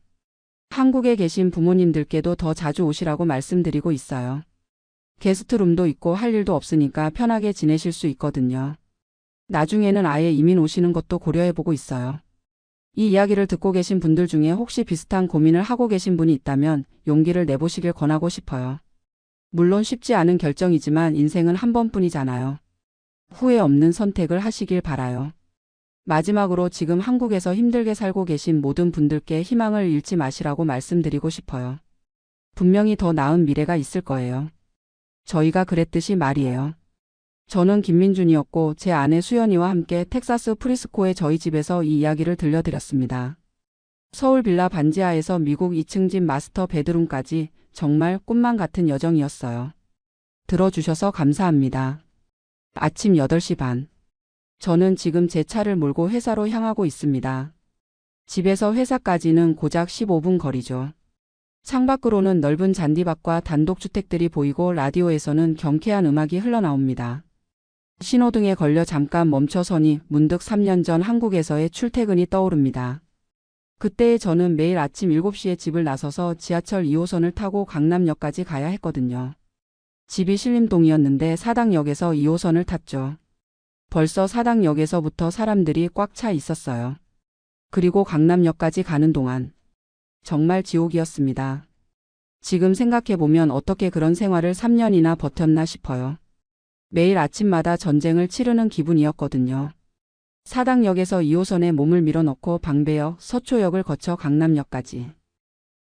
한국에 계신 부모님들께도 더 자주 오시라고 말씀드리고 있어요. 게스트룸도 있고 할 일도 없으니까 편하게 지내실 수 있거든요. 나중에는 아예 이민 오시는 것도 고려해보고 있어요. 이 이야기를 듣고 계신 분들 중에 혹시 비슷한 고민을 하고 계신 분이 있다면 용기를 내보시길 권하고 싶어요. 물론 쉽지 않은 결정이지만 인생은 한 번뿐이잖아요. 후회 없는 선택을 하시길 바라요. 마지막으로 지금 한국에서 힘들게 살고 계신 모든 분들께 희망을 잃지 마시라고 말씀드리고 싶어요. 분명히 더 나은 미래가 있을 거예요. 저희가 그랬듯이 말이에요. 저는 김민준이었고 제 아내 수연이와 함께 텍사스 프리스코의 저희 집에서 이 이야기를 들려드렸습니다. 서울 빌라 반지하에서 미국 2층 집 마스터 베드룸까지 정말 꿈만 같은 여정이었어요. 들어주셔서 감사합니다. 아침 8시 반. 저는 지금 제 차를 몰고 회사로 향하고 있습니다. 집에서 회사까지는 고작 15분 거리죠. 창밖으로는 넓은 잔디밭과 단독주택들이 보이고 라디오에서는 경쾌한 음악이 흘러나옵니다. 신호등에 걸려 잠깐 멈춰서니 문득 3년 전 한국에서의 출퇴근이 떠오릅니다. 그때 저는 매일 아침 7시에 집을 나서서 지하철 2호선을 타고 강남역까지 가야 했거든요. 집이 신림동이었는데 사당역에서 2호선을 탔죠. 벌써 사당역에서부터 사람들이 꽉 차 있었어요. 그리고 강남역까지 가는 동안 정말 지옥이었습니다. 지금 생각해보면 어떻게 그런 생활을 3년이나 버텼나 싶어요. 매일 아침마다 전쟁을 치르는 기분이었거든요. 사당역에서 2호선에 몸을 밀어넣고 방배역, 서초역을 거쳐 강남역까지.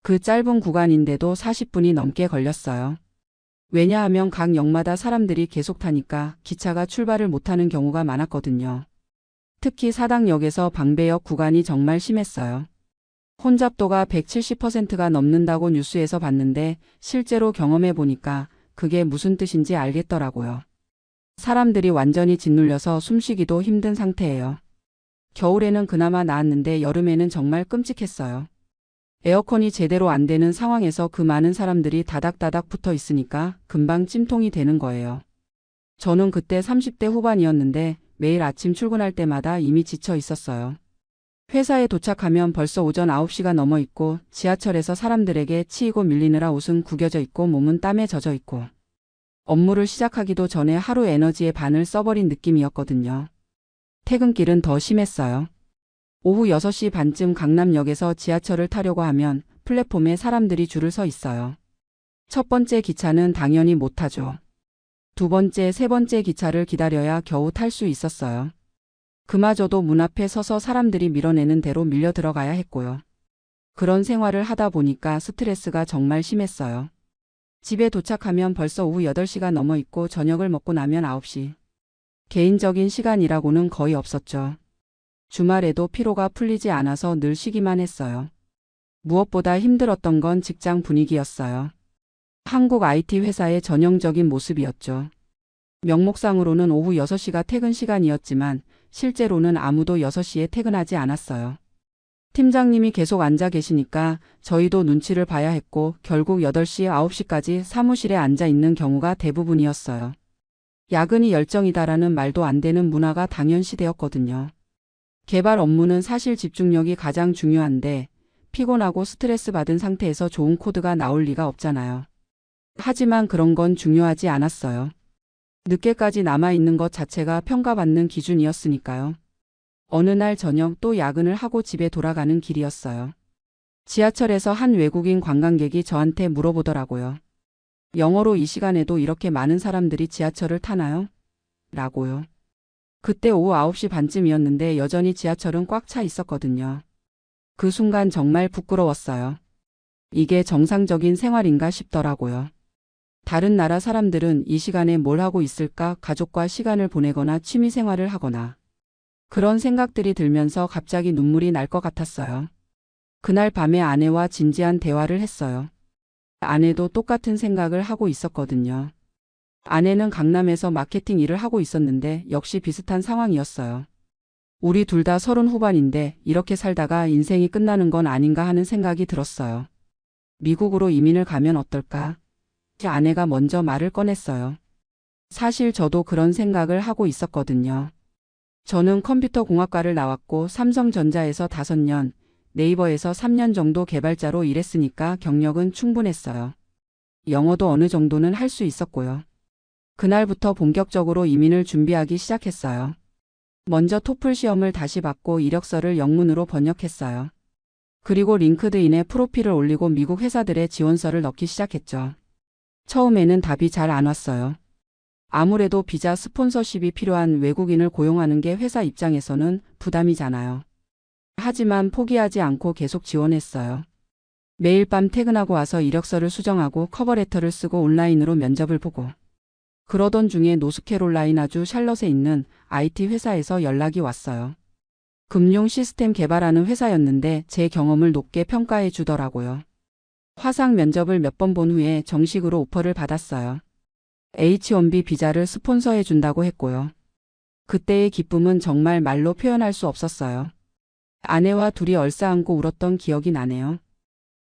그 짧은 구간인데도 40분이 넘게 걸렸어요. 왜냐하면 각 역마다 사람들이 계속 타니까 기차가 출발을 못하는 경우가 많았거든요. 특히 사당역에서 방배역 구간이 정말 심했어요. 혼잡도가 170%가 넘는다고 뉴스에서 봤는데 실제로 경험해 보니까 그게 무슨 뜻인지 알겠더라고요. 사람들이 완전히 짓눌려서 숨쉬기도 힘든 상태예요. 겨울에는 그나마 나았는데 여름에는 정말 끔찍했어요. 에어컨이 제대로 안 되는 상황에서 그 많은 사람들이 다닥다닥 붙어 있으니까 금방 찜통이 되는 거예요. 저는 그때 30대 후반이었는데 매일 아침 출근할 때마다 이미 지쳐 있었어요. 회사에 도착하면 벌써 오전 9시가 넘어 있고 지하철에서 사람들에게 치이고 밀리느라 옷은 구겨져 있고 몸은 땀에 젖어 있고 업무를 시작하기도 전에 하루 에너지의 반을 써버린 느낌이었거든요. 퇴근길은 더 심했어요. 오후 6시 반쯤 강남역에서 지하철을 타려고 하면 플랫폼에 사람들이 줄을 서 있어요. 첫 번째 기차는 당연히 못 타죠. 두 번째, 세 번째 기차를 기다려야 겨우 탈 수 있었어요. 그마저도 문 앞에 서서 사람들이 밀어내는 대로 밀려 들어가야 했고요. 그런 생활을 하다 보니까 스트레스가 정말 심했어요. 집에 도착하면 벌써 오후 8시가 넘어 있고 저녁을 먹고 나면 9시. 개인적인 시간이라고는 거의 없었죠. 주말에도 피로가 풀리지 않아서 늘 쉬기만 했어요. 무엇보다 힘들었던 건 직장 분위기였어요. 한국 IT 회사의 전형적인 모습이었죠. 명목상으로는 오후 6시가 퇴근 시간이었지만 실제로는 아무도 6시에 퇴근하지 않았어요. 팀장님이 계속 앉아 계시니까 저희도 눈치를 봐야 했고 결국 8시, 9시까지 사무실에 앉아 있는 경우가 대부분이었어요. 야근이 열정이다라는 말도 안 되는 문화가 당연시되었거든요. 개발 업무는 사실 집중력이 가장 중요한데 피곤하고 스트레스 받은 상태에서 좋은 코드가 나올 리가 없잖아요. 하지만 그런 건 중요하지 않았어요. 늦게까지 남아있는 것 자체가 평가받는 기준이었으니까요. 어느 날 저녁 또 야근을 하고 집에 돌아가는 길이었어요. 지하철에서 한 외국인 관광객이 저한테 물어보더라고요. 영어로 이 시간에도 이렇게 많은 사람들이 지하철을 타나요? 라고요. 그때 오후 9시 반쯤이었는데 여전히 지하철은 꽉 차 있었거든요. 그 순간 정말 부끄러웠어요. 이게 정상적인 생활인가 싶더라고요. 다른 나라 사람들은 이 시간에 뭘 하고 있을까? 가족과 시간을 보내거나 취미 생활을 하거나. 그런 생각들이 들면서 갑자기 눈물이 날 것 같았어요. 그날 밤에 아내와 진지한 대화를 했어요. 아내도 똑같은 생각을 하고 있었거든요. 아내는 강남에서 마케팅 일을 하고 있었는데 역시 비슷한 상황이었어요. 우리 둘 다 30 후반인데 이렇게 살다가 인생이 끝나는 건 아닌가 하는 생각이 들었어요. 미국으로 이민을 가면 어떨까? 제 아내가 먼저 말을 꺼냈어요. 사실 저도 그런 생각을 하고 있었거든요. 저는 컴퓨터 공학과를 나왔고 삼성전자에서 5년, 네이버에서 3년 정도 개발자로 일했으니까 경력은 충분했어요. 영어도 어느 정도는 할 수 있었고요. 그날부터 본격적으로 이민을 준비하기 시작했어요. 먼저 토플 시험을 다시 받고 이력서를 영문으로 번역했어요. 그리고 링크드인에 프로필을 올리고 미국 회사들의 지원서를 넣기 시작했죠. 처음에는 답이 잘 안 왔어요. 아무래도 비자 스폰서십이 필요한 외국인을 고용하는 게 회사 입장에서는 부담이잖아요. 하지만 포기하지 않고 계속 지원했어요. 매일 밤 퇴근하고 와서 이력서를 수정하고 커버레터를 쓰고 온라인으로 면접을 보고. 그러던 중에 노스캐롤라이나주 샬럿에 있는 IT 회사에서 연락이 왔어요. 금융 시스템 개발하는 회사였는데 제 경험을 높게 평가해 주더라고요. 화상 면접을 몇 번 본 후에 정식으로 오퍼를 받았어요. H1B 비자를 스폰서해 준다고 했고요. 그때의 기쁨은 정말 말로 표현할 수 없었어요. 아내와 둘이 얼싸안고 울었던 기억이 나네요.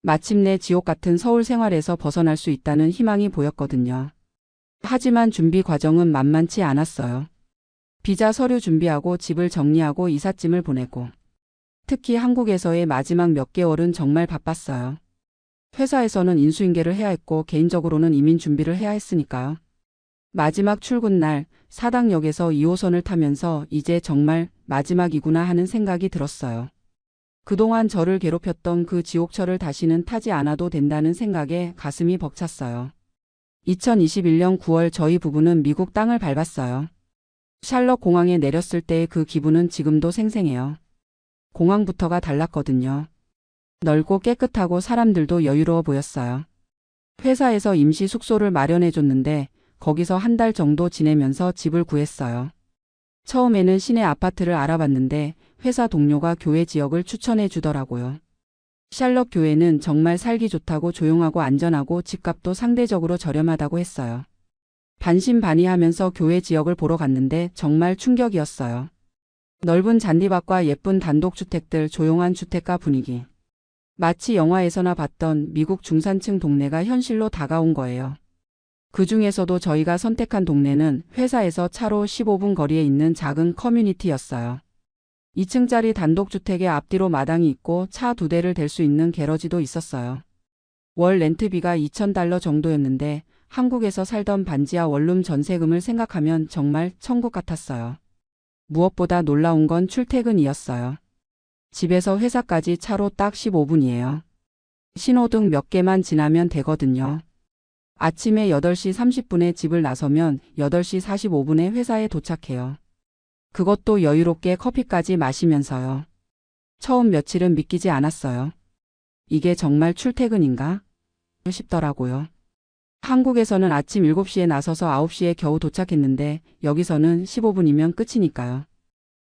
마침내 지옥 같은 서울 생활에서 벗어날 수 있다는 희망이 보였거든요. 하지만 준비 과정은 만만치 않았어요. 비자 서류 준비하고 집을 정리하고 이삿짐을 보내고. 특히 한국에서의 마지막 몇 개월은 정말 바빴어요. 회사에서는 인수인계를 해야 했고 개인적으로는 이민 준비를 해야 했으니까요. 마지막 출근 날 사당역에서 2호선을 타면서 이제 정말 마지막이구나 하는 생각이 들었어요. 그동안 저를 괴롭혔던 그 지옥철을 다시는 타지 않아도 된다는 생각에 가슴이 벅찼어요. 2021년 9월 저희 부부는 미국 땅을 밟았어요. 샬럿 공항에 내렸을 때의 그 기분은 지금도 생생해요. 공항부터가 달랐거든요. 넓고 깨끗하고 사람들도 여유로워 보였어요. 회사에서 임시 숙소를 마련해 줬는데 거기서 한 달 정도 지내면서 집을 구했어요. 처음에는 시내 아파트를 알아봤는데 회사 동료가 교회 지역을 추천해 주더라고요. 샬럿 교회는 정말 살기 좋다고 조용하고 안전하고 집값도 상대적으로 저렴하다고 했어요. 반신반의하면서 교회 지역을 보러 갔는데 정말 충격이었어요. 넓은 잔디밭과 예쁜 단독주택들, 조용한 주택가 분위기. 마치 영화에서나 봤던 미국 중산층 동네가 현실로 다가온 거예요. 그 중에서도 저희가 선택한 동네는 회사에서 차로 15분 거리에 있는 작은 커뮤니티였어요. 2층짜리 단독주택의 앞뒤로 마당이 있고 차 2대를 댈 수 있는 게러지도 있었어요. 월 렌트비가 $2,000 정도였는데 한국에서 살던 반지하 원룸 전세금을 생각하면 정말 천국 같았어요. 무엇보다 놀라운 건 출퇴근이었어요. 집에서 회사까지 차로 딱 15분이에요. 신호등 몇 개만 지나면 되거든요. 아침에 8시 30분에 집을 나서면 8시 45분에 회사에 도착해요. 그것도 여유롭게 커피까지 마시면서요. 처음 며칠은 믿기지 않았어요. 이게 정말 출퇴근인가? 싶더라고요. 한국에서는 아침 7시에 나서서 9시에 겨우 도착했는데 여기서는 15분이면 끝이니까요.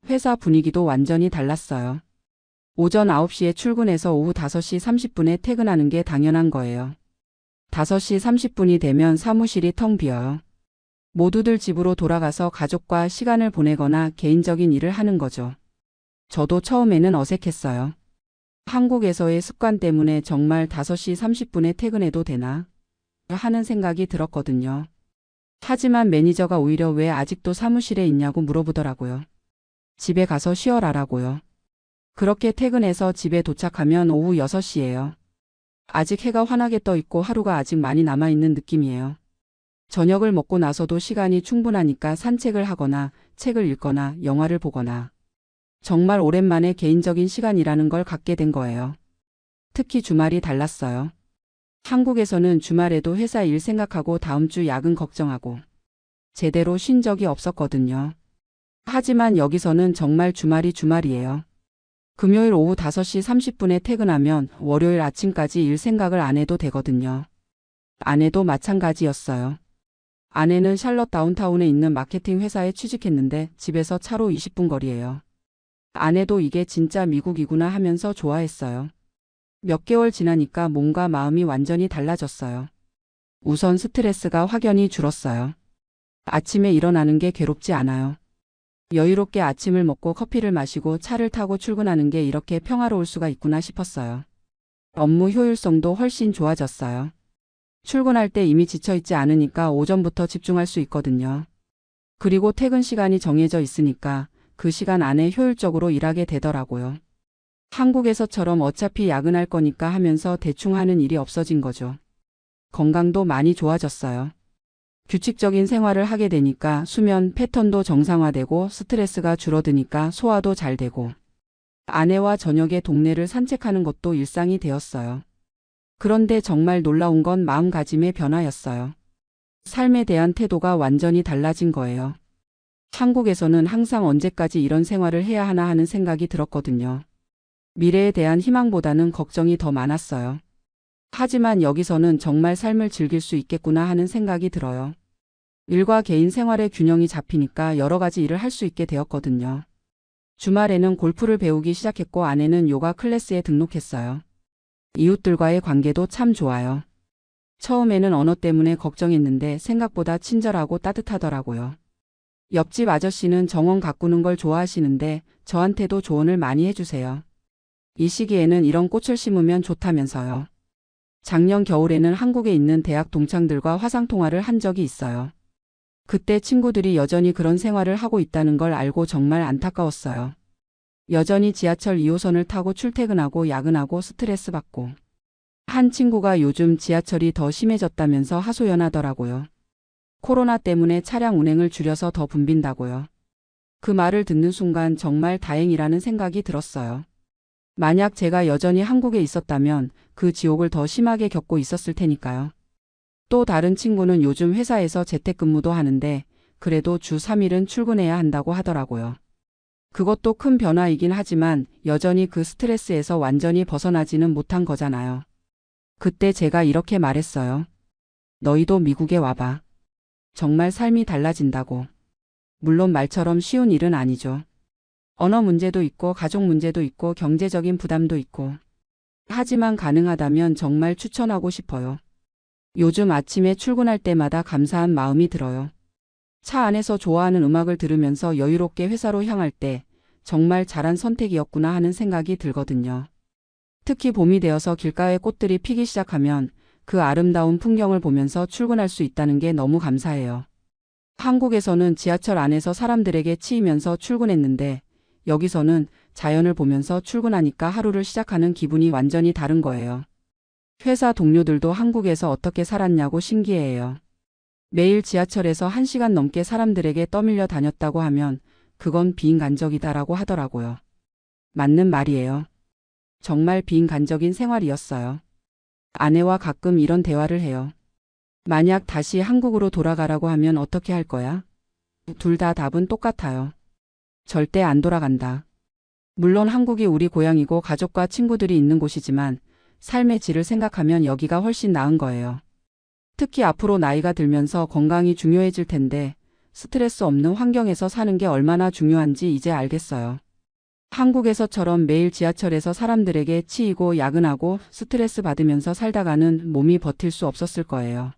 회사 분위기도 완전히 달랐어요. 오전 9시에 출근해서 오후 5시 30분에 퇴근하는 게 당연한 거예요. 5시 30분이 되면 사무실이 텅 비어요. 모두들 집으로 돌아가서 가족과 시간을 보내거나 개인적인 일을 하는 거죠. 저도 처음에는 어색했어요. 한국에서의 습관 때문에 정말 5시 30분에 퇴근해도 되나? 하는 생각이 들었거든요. 하지만 매니저가 오히려 왜 아직도 사무실에 있냐고 물어보더라고요. 집에 가서 쉬어라라고요. 그렇게 퇴근해서 집에 도착하면 오후 6시예요. 아직 해가 환하게 떠 있고 하루가 아직 많이 남아있는 느낌이에요. 저녁을 먹고 나서도 시간이 충분하니까 산책을 하거나 책을 읽거나 영화를 보거나 정말 오랜만에 개인적인 시간이라는 걸 갖게 된 거예요. 특히 주말이 달랐어요. 한국에서는 주말에도 회사 일 생각하고 다음 주 야근 걱정하고 제대로 쉰 적이 없었거든요. 하지만 여기서는 정말 주말이 주말이에요. 금요일 오후 5시 30분에 퇴근하면 월요일 아침까지 일 생각을 안 해도 되거든요. 아내도 마찬가지였어요. 아내는 샬럿 다운타운에 있는 마케팅 회사에 취직했는데 집에서 차로 20분 거리예요. 아내도 이게 진짜 미국이구나 하면서 좋아했어요. 몇 개월 지나니까 몸과 마음이 완전히 달라졌어요. 우선 스트레스가 확연히 줄었어요. 아침에 일어나는 게 괴롭지 않아요. 여유롭게 아침을 먹고 커피를 마시고 차를 타고 출근하는 게 이렇게 평화로울 수가 있구나 싶었어요. 업무 효율성도 훨씬 좋아졌어요. 출근할 때 이미 지쳐있지 않으니까 오전부터 집중할 수 있거든요. 그리고 퇴근 시간이 정해져 있으니까 그 시간 안에 효율적으로 일하게 되더라고요. 한국에서처럼 어차피 야근할 거니까 하면서 대충 하는 일이 없어진 거죠. 건강도 많이 좋아졌어요. 규칙적인 생활을 하게 되니까 수면 패턴도 정상화되고 스트레스가 줄어드니까 소화도 잘 되고 아내와 저녁에 동네를 산책하는 것도 일상이 되었어요. 그런데 정말 놀라운 건 마음가짐의 변화였어요. 삶에 대한 태도가 완전히 달라진 거예요. 한국에서는 항상 언제까지 이런 생활을 해야 하나 하는 생각이 들었거든요. 미래에 대한 희망보다는 걱정이 더 많았어요. 하지만 여기서는 정말 삶을 즐길 수 있겠구나 하는 생각이 들어요. 일과 개인 생활의 균형이 잡히니까 여러 가지 일을 할 수 있게 되었거든요. 주말에는 골프를 배우기 시작했고 아내는 요가 클래스에 등록했어요. 이웃들과의 관계도 참 좋아요. 처음에는 언어 때문에 걱정했는데 생각보다 친절하고 따뜻하더라고요. 옆집 아저씨는 정원 가꾸는 걸 좋아하시는데 저한테도 조언을 많이 해주세요. 이 시기에는 이런 꽃을 심으면 좋다면서요. 작년 겨울에는 한국에 있는 대학 동창들과 화상통화를 한 적이 있어요. 그때 친구들이 여전히 그런 생활을 하고 있다는 걸 알고 정말 안타까웠어요. 여전히 지하철 2호선을 타고 출퇴근하고 야근하고 스트레스 받고. 한 친구가 요즘 지하철이 더 심해졌다면서 하소연하더라고요. 코로나 때문에 차량 운행을 줄여서 더 붐빈다고요. 그 말을 듣는 순간 정말 다행이라는 생각이 들었어요. 만약 제가 여전히 한국에 있었다면 그 지옥을 더 심하게 겪고 있었을 테니까요. 또 다른 친구는 요즘 회사에서 재택근무도 하는데 그래도 주 3일은 출근해야 한다고 하더라고요. 그것도 큰 변화이긴 하지만 여전히 그 스트레스에서 완전히 벗어나지는 못한 거잖아요. 그때 제가 이렇게 말했어요. 너희도 미국에 와봐. 정말 삶이 달라진다고. 물론 말처럼 쉬운 일은 아니죠. 언어 문제도 있고 가족 문제도 있고 경제적인 부담도 있고. 하지만 가능하다면 정말 추천하고 싶어요. 요즘 아침에 출근할 때마다 감사한 마음이 들어요. 차 안에서 좋아하는 음악을 들으면서 여유롭게 회사로 향할 때 정말 잘한 선택이었구나 하는 생각이 들거든요. 특히 봄이 되어서 길가에 꽃들이 피기 시작하면 그 아름다운 풍경을 보면서 출근할 수 있다는 게 너무 감사해요. 한국에서는 지하철 안에서 사람들에게 치이면서 출근했는데 여기서는 자연을 보면서 출근하니까 하루를 시작하는 기분이 완전히 다른 거예요. 회사 동료들도 한국에서 어떻게 살았냐고 신기해해요. 매일 지하철에서 1시간 넘게 사람들에게 떠밀려 다녔다고 하면 그건 비인간적이다라고 하더라고요. 맞는 말이에요. 정말 비인간적인 생활이었어요. 아내와 가끔 이런 대화를 해요. 만약 다시 한국으로 돌아가라고 하면 어떻게 할 거야? 둘 다 답은 똑같아요. 절대 안 돌아간다. 물론 한국이 우리 고향이고 가족과 친구들이 있는 곳이지만 삶의 질을 생각하면 여기가 훨씬 나은 거예요. 특히 앞으로 나이가 들면서 건강이 중요해질 텐데 스트레스 없는 환경에서 사는 게 얼마나 중요한지 이제 알겠어요. 한국에서처럼 매일 지하철에서 사람들에게 치이고 야근하고 스트레스 받으면서 살다가는 몸이 버틸 수 없었을 거예요.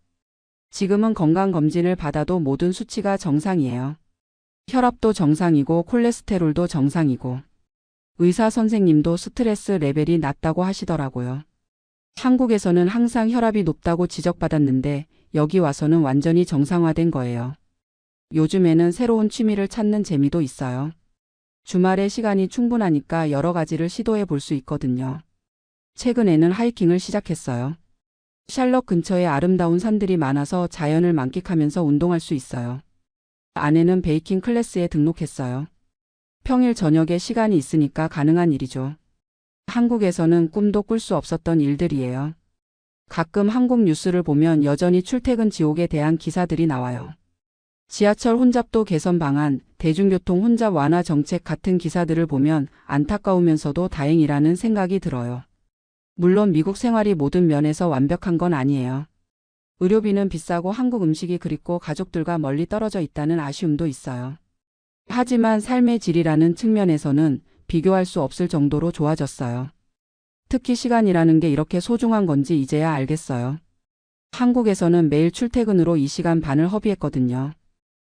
지금은 건강검진을 받아도 모든 수치가 정상이에요. 혈압도 정상이고 콜레스테롤도 정상이고 의사 선생님도 스트레스 레벨이 낮다고 하시더라고요. 한국에서는 항상 혈압이 높다고 지적받았는데 여기 와서는 완전히 정상화된 거예요. 요즘에는 새로운 취미를 찾는 재미도 있어요. 주말에 시간이 충분하니까 여러 가지를 시도해 볼 수 있거든요. 최근에는 하이킹을 시작했어요. 샬럿 근처에 아름다운 산들이 많아서 자연을 만끽하면서 운동할 수 있어요. 아내는 베이킹 클래스에 등록했어요. 평일 저녁에 시간이 있으니까 가능한 일이죠. 한국에서는 꿈도 꿀 수 없었던 일들이에요. 가끔 한국 뉴스를 보면 여전히 출퇴근 지옥에 대한 기사들이 나와요. 지하철 혼잡도 개선 방안, 대중교통 혼잡 완화 정책 같은 기사들을 보면 안타까우면서도 다행이라는 생각이 들어요. 물론 미국 생활이 모든 면에서 완벽한 건 아니에요. 의료비는 비싸고 한국 음식이 그립고 가족들과 멀리 떨어져 있다는 아쉬움도 있어요. 하지만 삶의 질이라는 측면에서는 비교할 수 없을 정도로 좋아졌어요. 특히 시간이라는 게 이렇게 소중한 건지 이제야 알겠어요. 한국에서는 매일 출퇴근으로 2시간 반을 허비했거든요.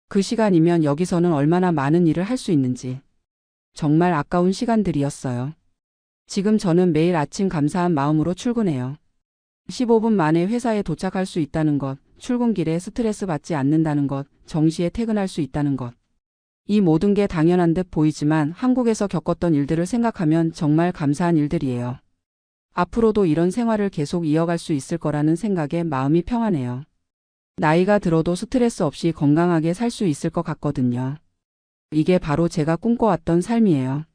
그 시간이면 여기서는 얼마나 많은 일을 할 수 있는지. 정말 아까운 시간들이었어요. 지금 저는 매일 아침 감사한 마음으로 출근해요. 15분 만에 회사에 도착할 수 있다는 것, 출근길에 스트레스 받지 않는다는 것, 정시에 퇴근할 수 있다는 것. 이 모든 게 당연한 듯 보이지만 한국에서 겪었던 일들을 생각하면 정말 감사한 일들이에요. 앞으로도 이런 생활을 계속 이어갈 수 있을 거라는 생각에 마음이 평안해요. 나이가 들어도 스트레스 없이 건강하게 살 수 있을 것 같거든요. 이게 바로 제가 꿈꿔왔던 삶이에요.